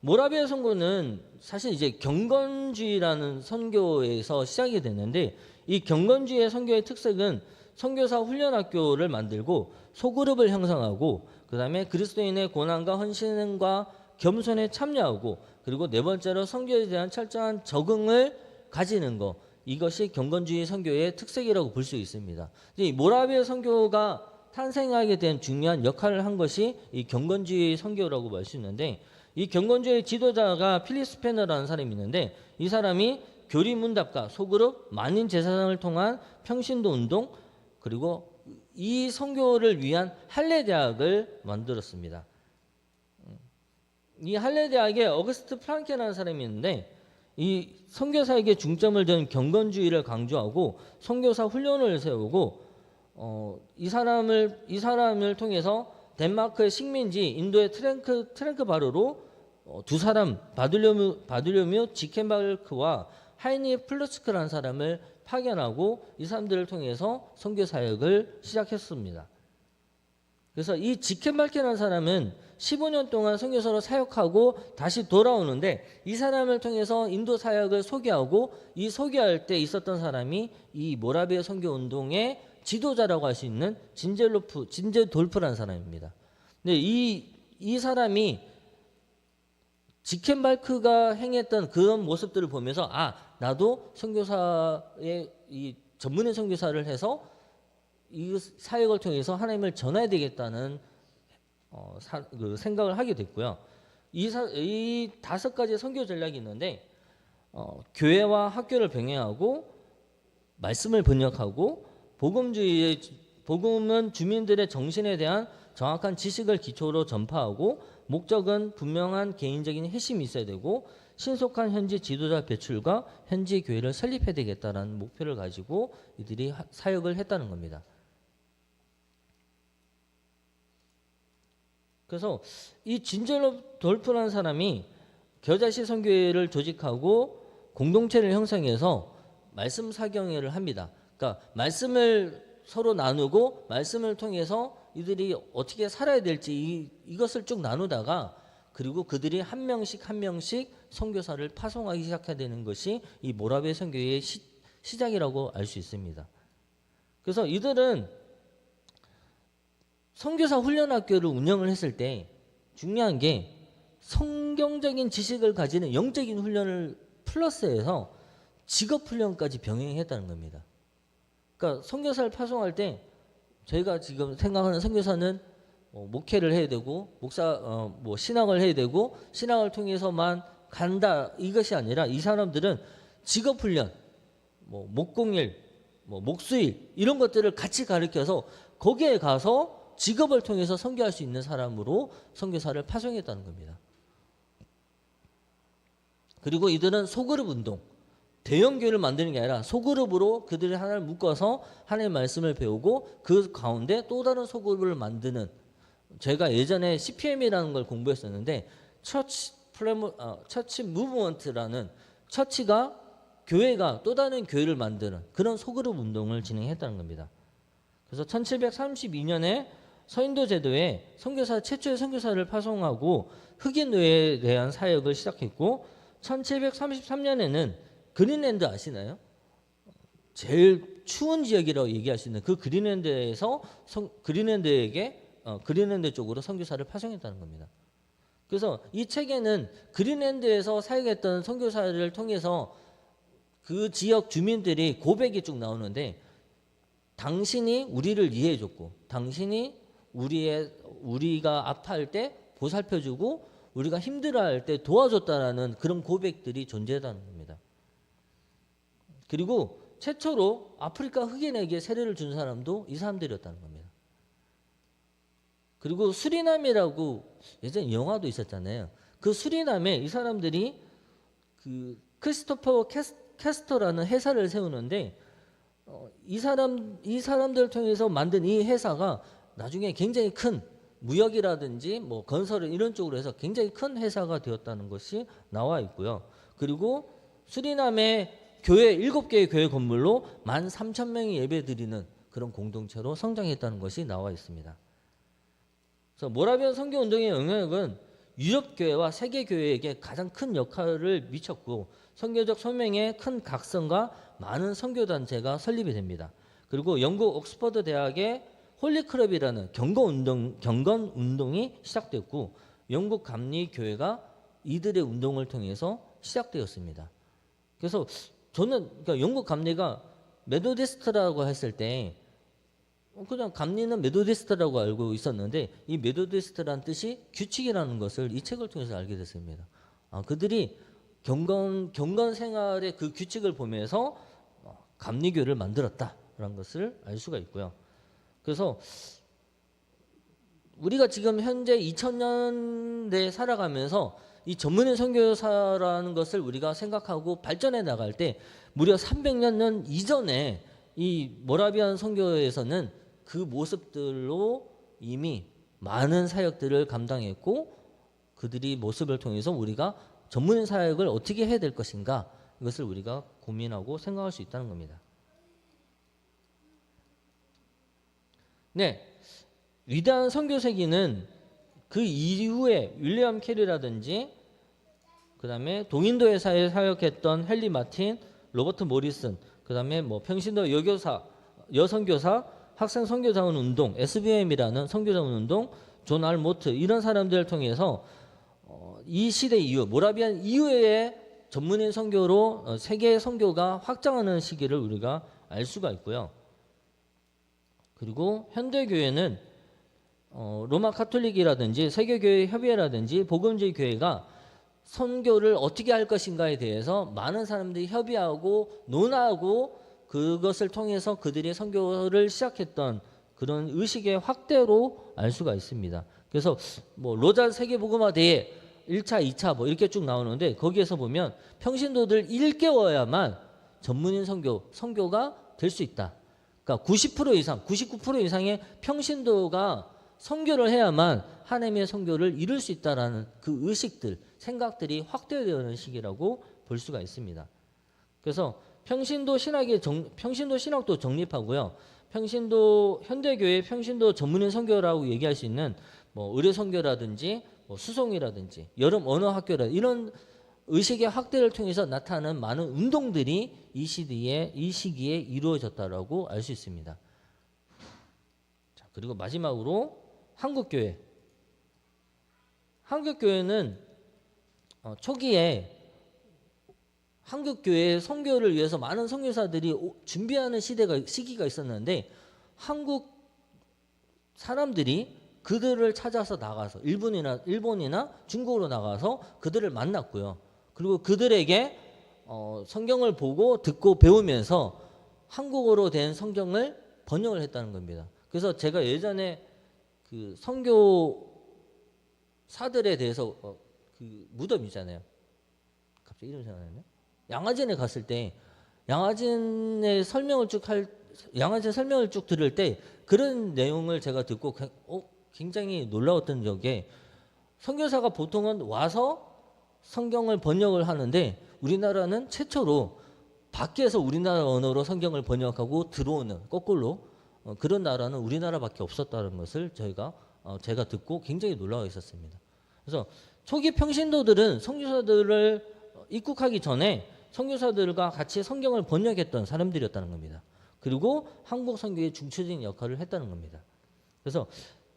모라비아 선교는 사실 이제 경건주의라는 선교에서 시작이 됐는데, 이 경건주의의 선교의 특색은 선교사 훈련학교를 만들고 소그룹을 형성하고, 그 다음에 그리스도인의 고난과 헌신과 겸손에 참여하고, 그리고 네 번째로 선교에 대한 철저한 적응을 가지는 것, 이것이 경건주의 선교의 특색이라고 볼 수 있습니다. 이 모라비아 선교가 탄생하게 된 중요한 역할을 한 것이 이 경건주의 선교라고 볼 수 있는데, 이 경건주의 지도자가 필립 스패너라는 사람이 있는데, 이 사람이 교리문답과 소그룹, 만인 제사장을 통한 평신도 운동, 그리고 이 선교를 위한 할례 대학을 만들었습니다. 이 할례 대학에 어거스트 프랑케라는 사람이 있는데, 이 선교사에게 중점을 둔 경건주의를 강조하고 선교사 훈련을 세우고, 이 사람을 통해서 덴마크의 식민지 인도의 트랭크 바르로 두 사람, 바들료뮤 지켄바르크와 하이니 플루츠크라는 사람을 파견하고 이 사람들을 통해서 선교 사역을 시작했습니다. 그래서 이 지켄바르크라는 사람은 15년 동안 선교사로 사역하고 다시 돌아오는데, 이 사람을 통해서 인도 사역을 소개하고, 이 소개할 때 있었던 사람이 이 모라비아 선교 운동의 지도자라고 할 수 있는 진제돌프라는 사람입니다. 근데 이 사람이 지켄발크가 행했던 그런 모습들을 보면서, 나도 선교사의 이 전문의 선교사를 해서 이 사역을 통해서 하나님을 전해야 되겠다는 생각을 하게 됐고요. 이 5가지 선교 전략이 있는데, 교회와 학교를 병행하고, 말씀을 번역하고, 복음은 주민들의 정신에 대한 정확한 지식을 기초로 전파하고, 목적은 분명한 개인적인 핵심이 있어야 되고, 신속한 현지 지도자 배출과 현지 교회를 설립해야 되겠다는 목표를 가지고 이들이 사역을 했다는 겁니다. 그래서 이 진젤로돌프라는 사람이 겨자씨 선교회를 조직하고 공동체를 형성해서 말씀 사경회를 합니다. 그러니까 말씀을 서로 나누고, 말씀을 통해서 이들이 어떻게 살아야 될지 이것을 쭉 나누다가, 그리고 그들이 한 명씩 선교사를 파송하기 시작해야 되는 것이 이 모라비아 선교의 시작이라고 알 수 있습니다. 그래서 이들은 선교사 훈련학교를 운영을 했을 때 중요한 게, 성경적인 지식을 가지는 영적인 훈련을 플러스해서 직업 훈련까지 병행했다는 겁니다. 그러니까 선교사를 파송할 때 저희가 지금 생각하는 선교사는 목회를 해야 되고, 신학을 해야 되고, 신학을 통해서만 간다, 이것이 아니라 이 사람들은 직업 훈련, 목공일, 목수일, 이런 것들을 같이 가르쳐서 거기에 가서 직업을 통해서 선교할 수 있는 사람으로 선교사를 파송했다는 겁니다. 그리고 이들은 소그룹 운동, 대형 교회를 만드는 게 아니라 소그룹으로 그들이 하나를 묶어서 하나님의 말씀을 배우고, 그 가운데 또 다른 소그룹을 만드는, 제가 예전에 CPM이라는 걸 공부했었는데, 처치 무브먼트라는, 처치가, 교회가 또 다른 교회를 만드는 그런 소그룹 운동을 진행했다는 겁니다. 그래서 1732년에 서인도 제도에 최초의 선교사를 파송하고 흑인 노예에 대한 사역을 시작했고, 1733년에는 그린랜드 아시나요? 제일 추운 지역이라고 얘기할 수 있는 그 그린랜드에서 그린랜드 쪽으로 선교사를 파송했다는 겁니다. 그래서 이 책에는 그린랜드에서 사역했던 선교사를 통해서 그 지역 주민들이 고백이 쭉 나오는데, 당신이 우리를 이해해줬고, 당신이 우리가 아파할 때 보살펴주고, 우리가 힘들어할 때 도와줬다라는 그런 고백들이 존재한다는 겁니다. 그리고 최초로 아프리카 흑인에게 세례를 준 사람도 이 사람들이었다는 겁니다. 그리고 수리남이라고 예전에 영화도 있었잖아요. 그 수리남에 이 사람들이 그 크리스토퍼 캐스터라는 회사를 세우는데 이 사람들을 통해서 만든 이 회사가 나중에 굉장히 큰 무역이라든지 뭐 건설 이런 쪽으로 해서 굉장히 큰 회사가 되었다는 것이 나와 있고요. 그리고 수리남의 교회 7개의 교회 건물로 13,000명이 예배드리는 그런 공동체로 성장했다는 것이 나와 있습니다. 그래서 모라비안 선교 운동의 영향력은 유럽 교회와 세계 교회에게 가장 큰 역할을 미쳤고 선교적 소명에 큰 각성과 많은 선교 단체가 설립이 됩니다. 그리고 영국 옥스퍼드 대학의 홀리클럽이라는 경건 운동이 시작됐고 영국 감리 교회가 이들의 운동을 통해서 시작되었습니다. 그래서 저는 그러니까 영국 감리가 메소디스트라고 했을 때 그냥 감리는 메소디스트라고 알고 있었는데 이 메소디스트라는 뜻이 규칙이라는 것을 이 책을 통해서 알게 됐습니다. 그들이 경건 생활의 그 규칙을 보면서 감리교를 만들었다라는 것을 알 수가 있고요. 그래서 우리가 지금 현재 2000년대에 살아가면서 이 전문인 선교사라는 것을 우리가 생각하고 발전해 나갈 때 무려 300년 이전에 이 모라비안 선교에서는 그 모습들로 이미 많은 사역들을 감당했고 그들이 모습을 통해서 우리가 전문인 사역을 어떻게 해야 될 것인가 이것을 우리가 고민하고 생각할 수 있다는 겁니다. 네, 위대한 선교세기는 그 이후에 윌리엄 캐리라든지 그 다음에 동인도 회사에 사역했던 헨리 마틴, 로버트 모리슨, 그 다음에 뭐 평신도 여선교사, 학생 선교자원 운동, SBM이라는 선교자원 운동, 존 알 모트 이런 사람들을 통해서 이 시대 이후 모라비안 이후에 전문인 선교로 세계 선교가 확장하는 시기를 우리가 알 수가 있고요. 그리고 현대 교회는 로마 카톨릭이라든지 세계교회 협의회라든지 복음주의 교회가 선교를 어떻게 할 것인가에 대해서 많은 사람들이 협의하고 논하고 그것을 통해서 그들이 선교를 시작했던 그런 의식의 확대로 알 수가 있습니다. 그래서 뭐 로잘 세계복음화 대회 1차, 2차 뭐 이렇게 쭉 나오는데 거기에서 보면 평신도들 1개월야만 전문인 선교가 될 수 있다. 그러니까 90% 이상, 99% 이상의 평신도가 선교를 해야만 하나님의 선교를 이룰 수 있다라는 그 의식들, 생각들이 확대되는 시기라고 볼 수가 있습니다. 그래서 평신도 신학도 정립하고요. 현대교회 평신도 전문인 선교라고 얘기할 수 있는 뭐 의료 선교라든지 뭐 수송이라든지 여름 언어 학교라든지 이런 의식의 확대를 통해서 나타나는 많은 운동들이 이 시기에 이루어졌다라고 알 수 있습니다. 자, 그리고 마지막으로 한국교회는 초기에 한국교회의 선교를 위해서 많은 선교사들이 준비하는 시기가 있었는데 한국 사람들이 그들을 찾아서 나가서 일본이나 중국으로 나가서 그들을 만났고요. 그리고 그들에게 성경을 보고 듣고 배우면서 한국어로 된 성경을 번역을 했다는 겁니다. 그래서 제가 예전에 그 선교사들에 대해서 그 무덤이잖아요. 갑자기 이름 생각나네. 양화진에 갔을 때 양화진 설명을 쭉 들을 때 그런 내용을 제가 듣고 굉장히 놀라웠던 적에 선교사가 보통은 와서 성경을 번역을 하는데 우리나라는 최초로 밖에서 우리나라 언어로 성경을 번역하고 들어오는 거꾸로 그런 나라는 우리나라밖에 없었다는 것을 제가 듣고 굉장히 놀라워 있었습니다. 그래서 초기 평신도들은 선교사들을 입국하기 전에 선교사들과 같이 성경을 번역했던 사람들이었다는 겁니다. 그리고 한국 선교의 중추적인 역할을 했다는 겁니다. 그래서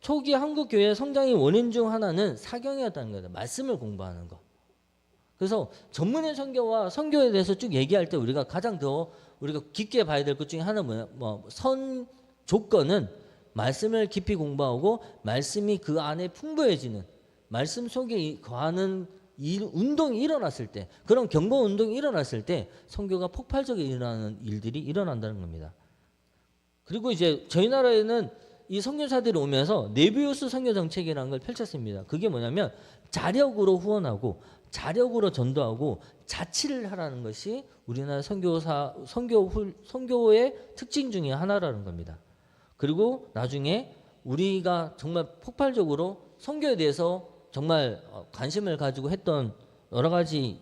초기 한국 교회의 성장의 원인 중 하나는 사경이었다는 거예요. 말씀을 공부하는 거. 그래서 전문인 선교와 선교에 대해서 쭉 얘기할 때 우리가 가장 더 우리가 깊게 봐야 될 것 중에 하나는 선 조건은 말씀을 깊이 공부하고 말씀이 그 안에 풍부해지는 말씀 속에 거하는 운동이 일어났을 때 그런 경건 운동이 일어났을 때 선교가 폭발적으로 일어나는 일들이 일어난다는 겁니다. 그리고 이제 저희 나라에는 이 선교사들이 오면서 네비우스 선교 정책이라는 걸 펼쳤습니다. 그게 뭐냐면 자력으로 후원하고 자력으로 전도하고 자치를 하라는 것이 우리나라 선교의 특징 중에 하나라는 겁니다. 그리고 나중에 우리가 정말 폭발적으로 선교에 대해서 정말 관심을 가지고 했던 여러 가지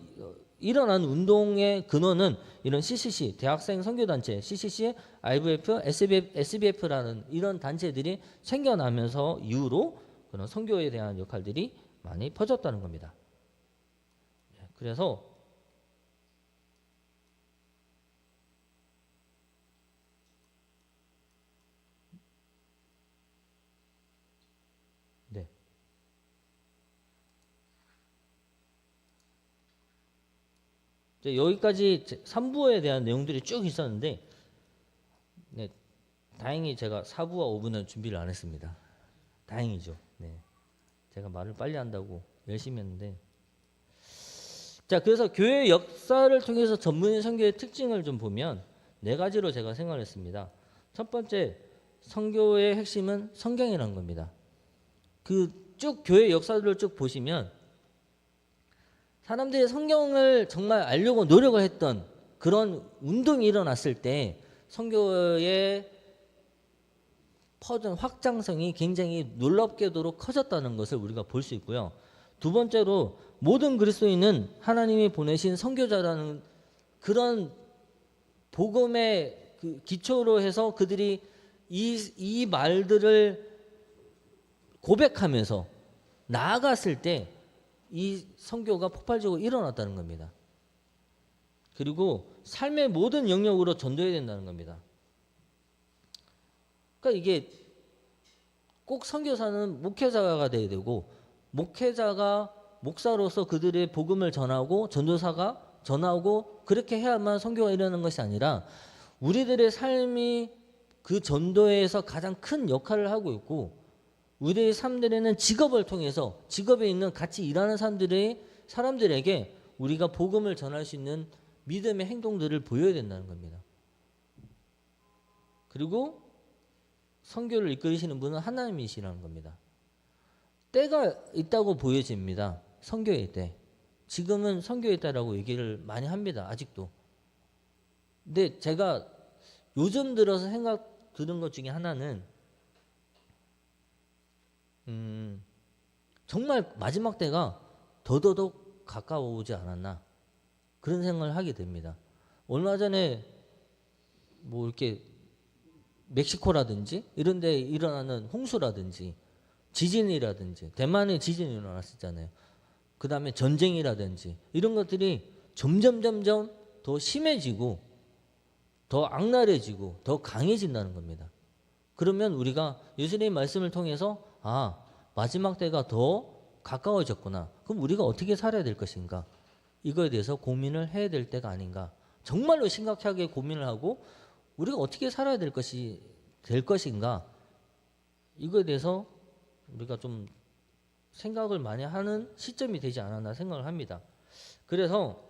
일어난 운동의 근원은 이런 CCC, 대학생 선교단체, CCC, IVF, SBF라는 이런 단체들이 생겨나면서 이후로 그런 선교에 대한 역할들이 많이 퍼졌다는 겁니다. 그래서 네. 여기까지 3부에 대한 내용들이 쭉 있었는데 네, 다행히 제가 4부와 5부는 준비를 안 했습니다. 다행이죠. 네. 제가 말을 빨리 한다고 열심히 했는데 자, 그래서 교회의 역사를 통해서 전문인 선교의 특징을 좀 보면 네 가지로 제가 생각했습니다. 첫 번째, 선교의 핵심은 성경이라는 겁니다. 그 쭉 교회 역사들을 쭉 보시면 사람들이 성경을 정말 알려고 노력을 했던 그런 운동이 일어났을 때 선교의 퍼진 확장성이 굉장히 놀랍게도 커졌다는 것을 우리가 볼 수 있고요. 두 번째로 모든 그리스도인은 하나님이 보내신 선교자라는 그런 복음의 그 기초로 해서 그들이 이 말들을 고백하면서 나아갔을 때 이 선교가 폭발적으로 일어났다는 겁니다. 그리고 삶의 모든 영역으로 전도해야 된다는 겁니다. 그러니까 이게 꼭 선교사는 목회자가 돼야 되고 목회자가 목사로서 그들의 복음을 전하고 전도사가 전하고 그렇게 해야만 선교가 일어나는 것이 아니라 우리들의 삶이 그 전도에서 가장 큰 역할을 하고 있고 우리의 삶들에는 직업을 통해서 직업에 있는 같이 일하는 사람들에게 우리가 복음을 전할 수 있는 믿음의 행동들을 보여야 된다는 겁니다. 그리고 선교를 이끌으시는 분은 하나님이시라는 겁니다. 때가 있다고 보여집니다. 선교의 때. 지금은 선교의 때라고 얘기를 많이 합니다. 아직도. 근데 제가 요즘 들어서 생각 드는 것 중에 하나는 정말 마지막 때가 더더욱 가까워오지 않았나 그런 생각을 하게 됩니다. 얼마 전에 뭐 이렇게 멕시코라든지 이런 데 일어나는 홍수라든지 지진이라든지 대만에 지진이 일어났었잖아요. 그 다음에 전쟁이라든지 이런 것들이 점점 더 심해지고 더 악랄해지고 더 강해진다는 겁니다. 그러면 우리가 예수님의 말씀을 통해서 마지막 때가 더 가까워졌구나. 그럼 우리가 어떻게 살아야 될 것인가? 이거에 대해서 고민을 해야 될 때가 아닌가. 정말로 심각하게 고민을 하고 우리가 어떻게 살아야 될 것인가? 이거에 대해서 우리가 좀 생각을 많이 하는 시점이 되지 않았나 생각을 합니다. 그래서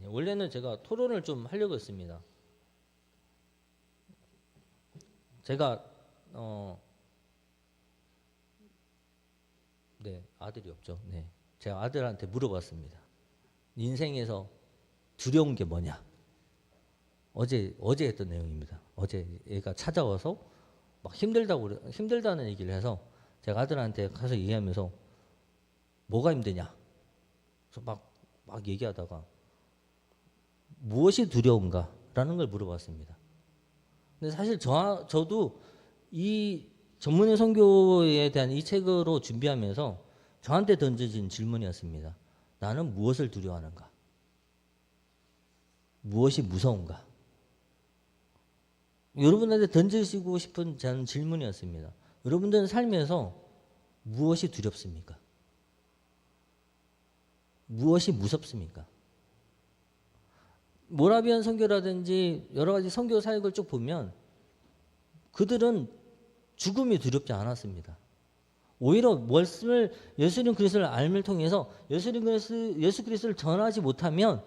원래는 제가 토론을 좀 하려고 했습니다. 제가 네, 아들이 없죠. 네, 제가 아들한테 물어봤습니다. 인생에서 두려운 게 뭐냐? 어제 했던 내용입니다. 어제 얘가 찾아와서 막 힘들다는 얘기를 해서 제가 아들한테 가서 얘기하면서 뭐가 힘드냐? 그래서 막 얘기하다가 무엇이 두려운가라는 걸 물어봤습니다. 근데 사실 저도 이 전문의 선교에 대한 이 책으로 준비하면서 저한테 던져진 질문이었습니다. 나는 무엇을 두려워하는가? 무엇이 무서운가? 여러분한테 던지시고 싶은 저는 질문이었습니다. 여러분들은 살면서 무엇이 두렵습니까? 무엇이 무섭습니까? 모라비안 선교라든지 여러 가지 선교 사역을 쭉 보면 그들은 죽음이 두렵지 않았습니다. 오히려 말씀을 예수님 그리스도를 알을 통해서 예수 그리스도를 전하지 못하면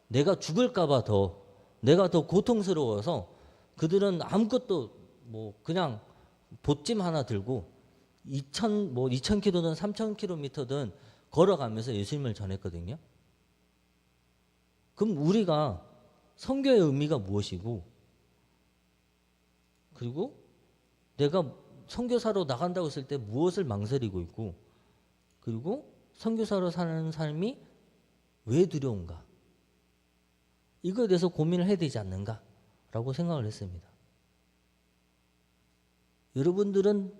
내가 죽을까봐 내가 더 고통스러워서 그들은 아무것도 그냥 보찜 하나 들고 2,000km든 3,000km든 걸어가면서 예수님을 전했거든요. 그럼 우리가 선교의 의미가 무엇이고, 그리고 내가 선교사로 나간다고 했을 때 무엇을 망설이고 있고, 그리고 선교사로 사는 삶이 왜 두려운가? 이거에 대해서 고민을 해야 되지 않는가라고 생각을 했습니다. 여러분들은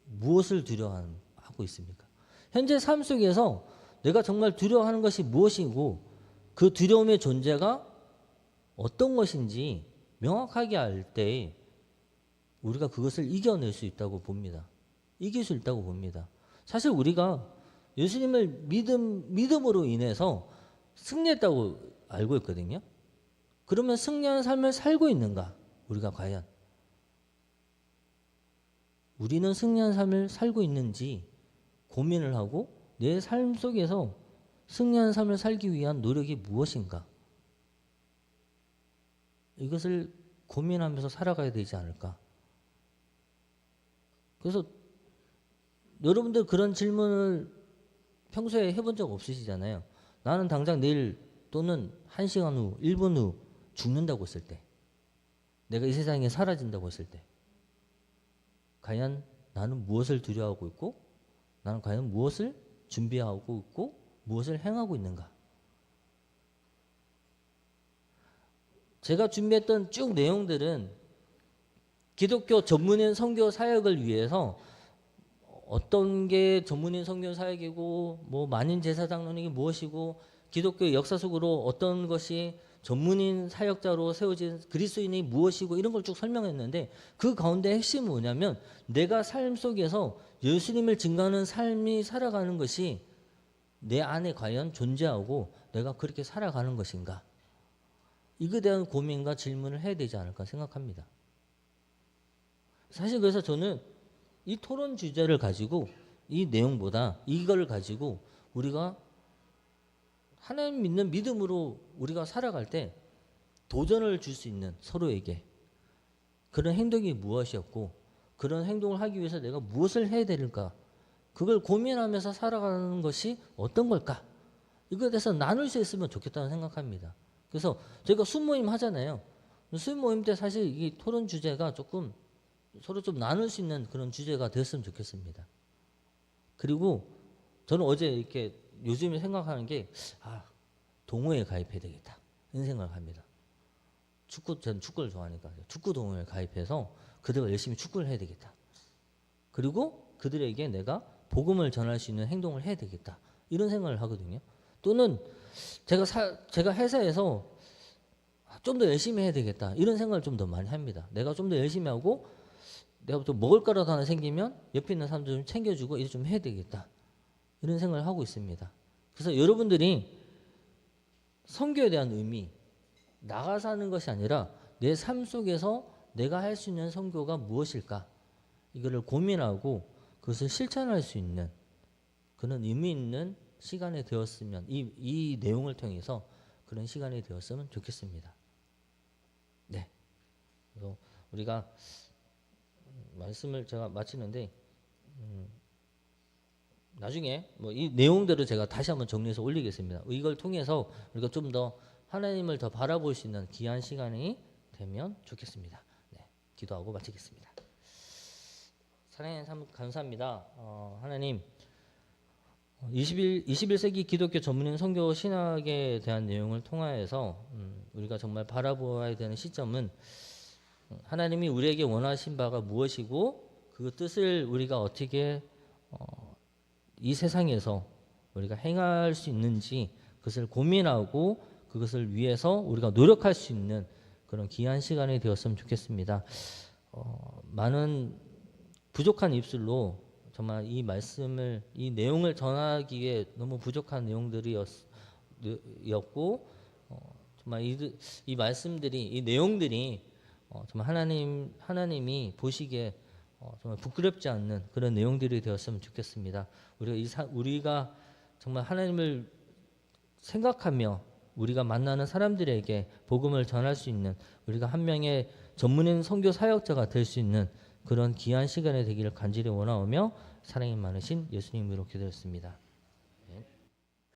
무엇을 두려워하고 있습니까? 현재 삶 속에서 내가 정말 두려워하는 것이 무엇이고 그 두려움의 존재가 어떤 것인지 명확하게 알 때 우리가 그것을 이겨낼 수 있다고 봅니다. 이길 수 있다고 봅니다. 사실 우리가 예수님을 믿음으로 인해서 승리했다고 알고 있거든요. 그러면 승리한 삶을 살고 있는가? 우리가 과연 우리는 승리한 삶을 살고 있는지 고민을 하고 내 삶 속에서 승리한 삶을 살기 위한 노력이 무엇인가? 이것을 고민하면서 살아가야 되지 않을까? 그래서 여러분들 그런 질문을 평소에 해본 적 없으시잖아요. 나는 당장 내일 또는 1시간 후, 1분 후 죽는다고 했을 때, 내가 이 세상에 사라진다고 했을 때, 과연 나는 무엇을 두려워하고 있고, 나는 과연 무엇을 준비하고 있고, 무엇을 행하고 있는가? 제가 준비했던 쭉 내용들은 기독교 전문인 선교 사역을 위해서 어떤 게 전문인 선교 사역이고, 뭐 만인 제사장론이 무엇이고, 기독교 역사 속으로 어떤 것이 전문인 사역자로 세워진 그리스도인이 무엇이고, 이런 걸 쭉 설명했는데, 그 가운데 핵심은 뭐냐면 내가 삶 속에서 예수님을 증거하는 삶이 살아가는 것이 내 안에 과연 존재하고 내가 그렇게 살아가는 것인가, 이거에 대한 고민과 질문을 해야 되지 않을까 생각합니다. 사실 그래서 저는 이 토론 주제를 가지고, 이 내용보다 이걸 가지고 우리가 하나님 믿는 믿음으로 우리가 살아갈 때 도전을 줄 수 있는, 서로에게 그런 행동이 무엇이었고 그런 행동을 하기 위해서 내가 무엇을 해야 될까, 그걸 고민하면서 살아가는 것이 어떤 걸까, 이거에 대해서 나눌 수 있으면 좋겠다는 생각합니다. 그래서 저희가 수모임 하잖아요. 수모임 때 사실 이 토론 주제가 조금 서로 좀 나눌 수 있는 그런 주제가 됐으면 좋겠습니다. 그리고 저는 어제 이렇게 요즘에 생각하는 게, 동호회에 가입해야 되겠다, 이런 생각을 합니다. 저는 축구를 좋아하니까 축구 동호회에 가입해서 그들과 열심히 축구를 해야 되겠다. 그리고 그들에게 내가 복음을 전할 수 있는 행동을 해야 되겠다, 이런 생각을 하거든요. 또는 제가 회사에서 좀 더 열심히 해야 되겠다, 이런 생각을 좀 더 많이 합니다. 내가 좀 더 열심히 하고 내가 또 먹을 거라도 하나 생기면 옆에 있는 사람들 좀 챙겨주고 이래 좀 해야 되겠다, 이런 생각을 하고 있습니다. 그래서 여러분들이 선교에 대한 의미, 나가서 하는 것이 아니라 내 삶 속에서 내가 할 수 있는 선교가 무엇일까, 이거를 고민하고 그것을 실천할 수 있는 그런 의미 있는 시간이 되었으면, 이 내용을 통해서 그런 시간이 되었으면 좋겠습니다. 네. 그래서 우리가 말씀을 제가 마치는데, 나중에 뭐 이 내용들을 제가 다시 한번 정리해서 올리겠습니다. 이걸 통해서 우리가 좀 더 하나님을 더 바라볼 수 있는 귀한 시간이 되면 좋겠습니다. 네, 기도하고 마치겠습니다. 사랑하는 참 감사합니다. 하나님, 21세기 기독교 전문인 선교 신학에 대한 내용을 통하여서 우리가 정말 바라보아야 되는 시점은 하나님이 우리에게 원하신 바가 무엇이고 그 뜻을 우리가 어떻게 이 세상에서 우리가 행할 수 있는지 그것을 고민하고 그것을 위해서 우리가 노력할 수 있는 그런 귀한 시간이 되었으면 좋겠습니다. 많은 부족한 입술로 정말 이 말씀을, 이 내용을 전하기에 너무 부족한 내용들이었고, 정말 이 말씀들이, 이 내용들이 정말 하나님이 보시기에 정말 부끄럽지 않는 그런 내용들이 되었으면 좋겠습니다. 우리가 정말 하나님을 생각하며 우리가 만나는 사람들에게 복음을 전할 수 있는, 우리가 한 명의 전문인 선교 사역자가 될 수 있는 그런 귀한 시간이 되기를 간절히 원하오며 사랑이 많으신 예수님으로 기도했습니다.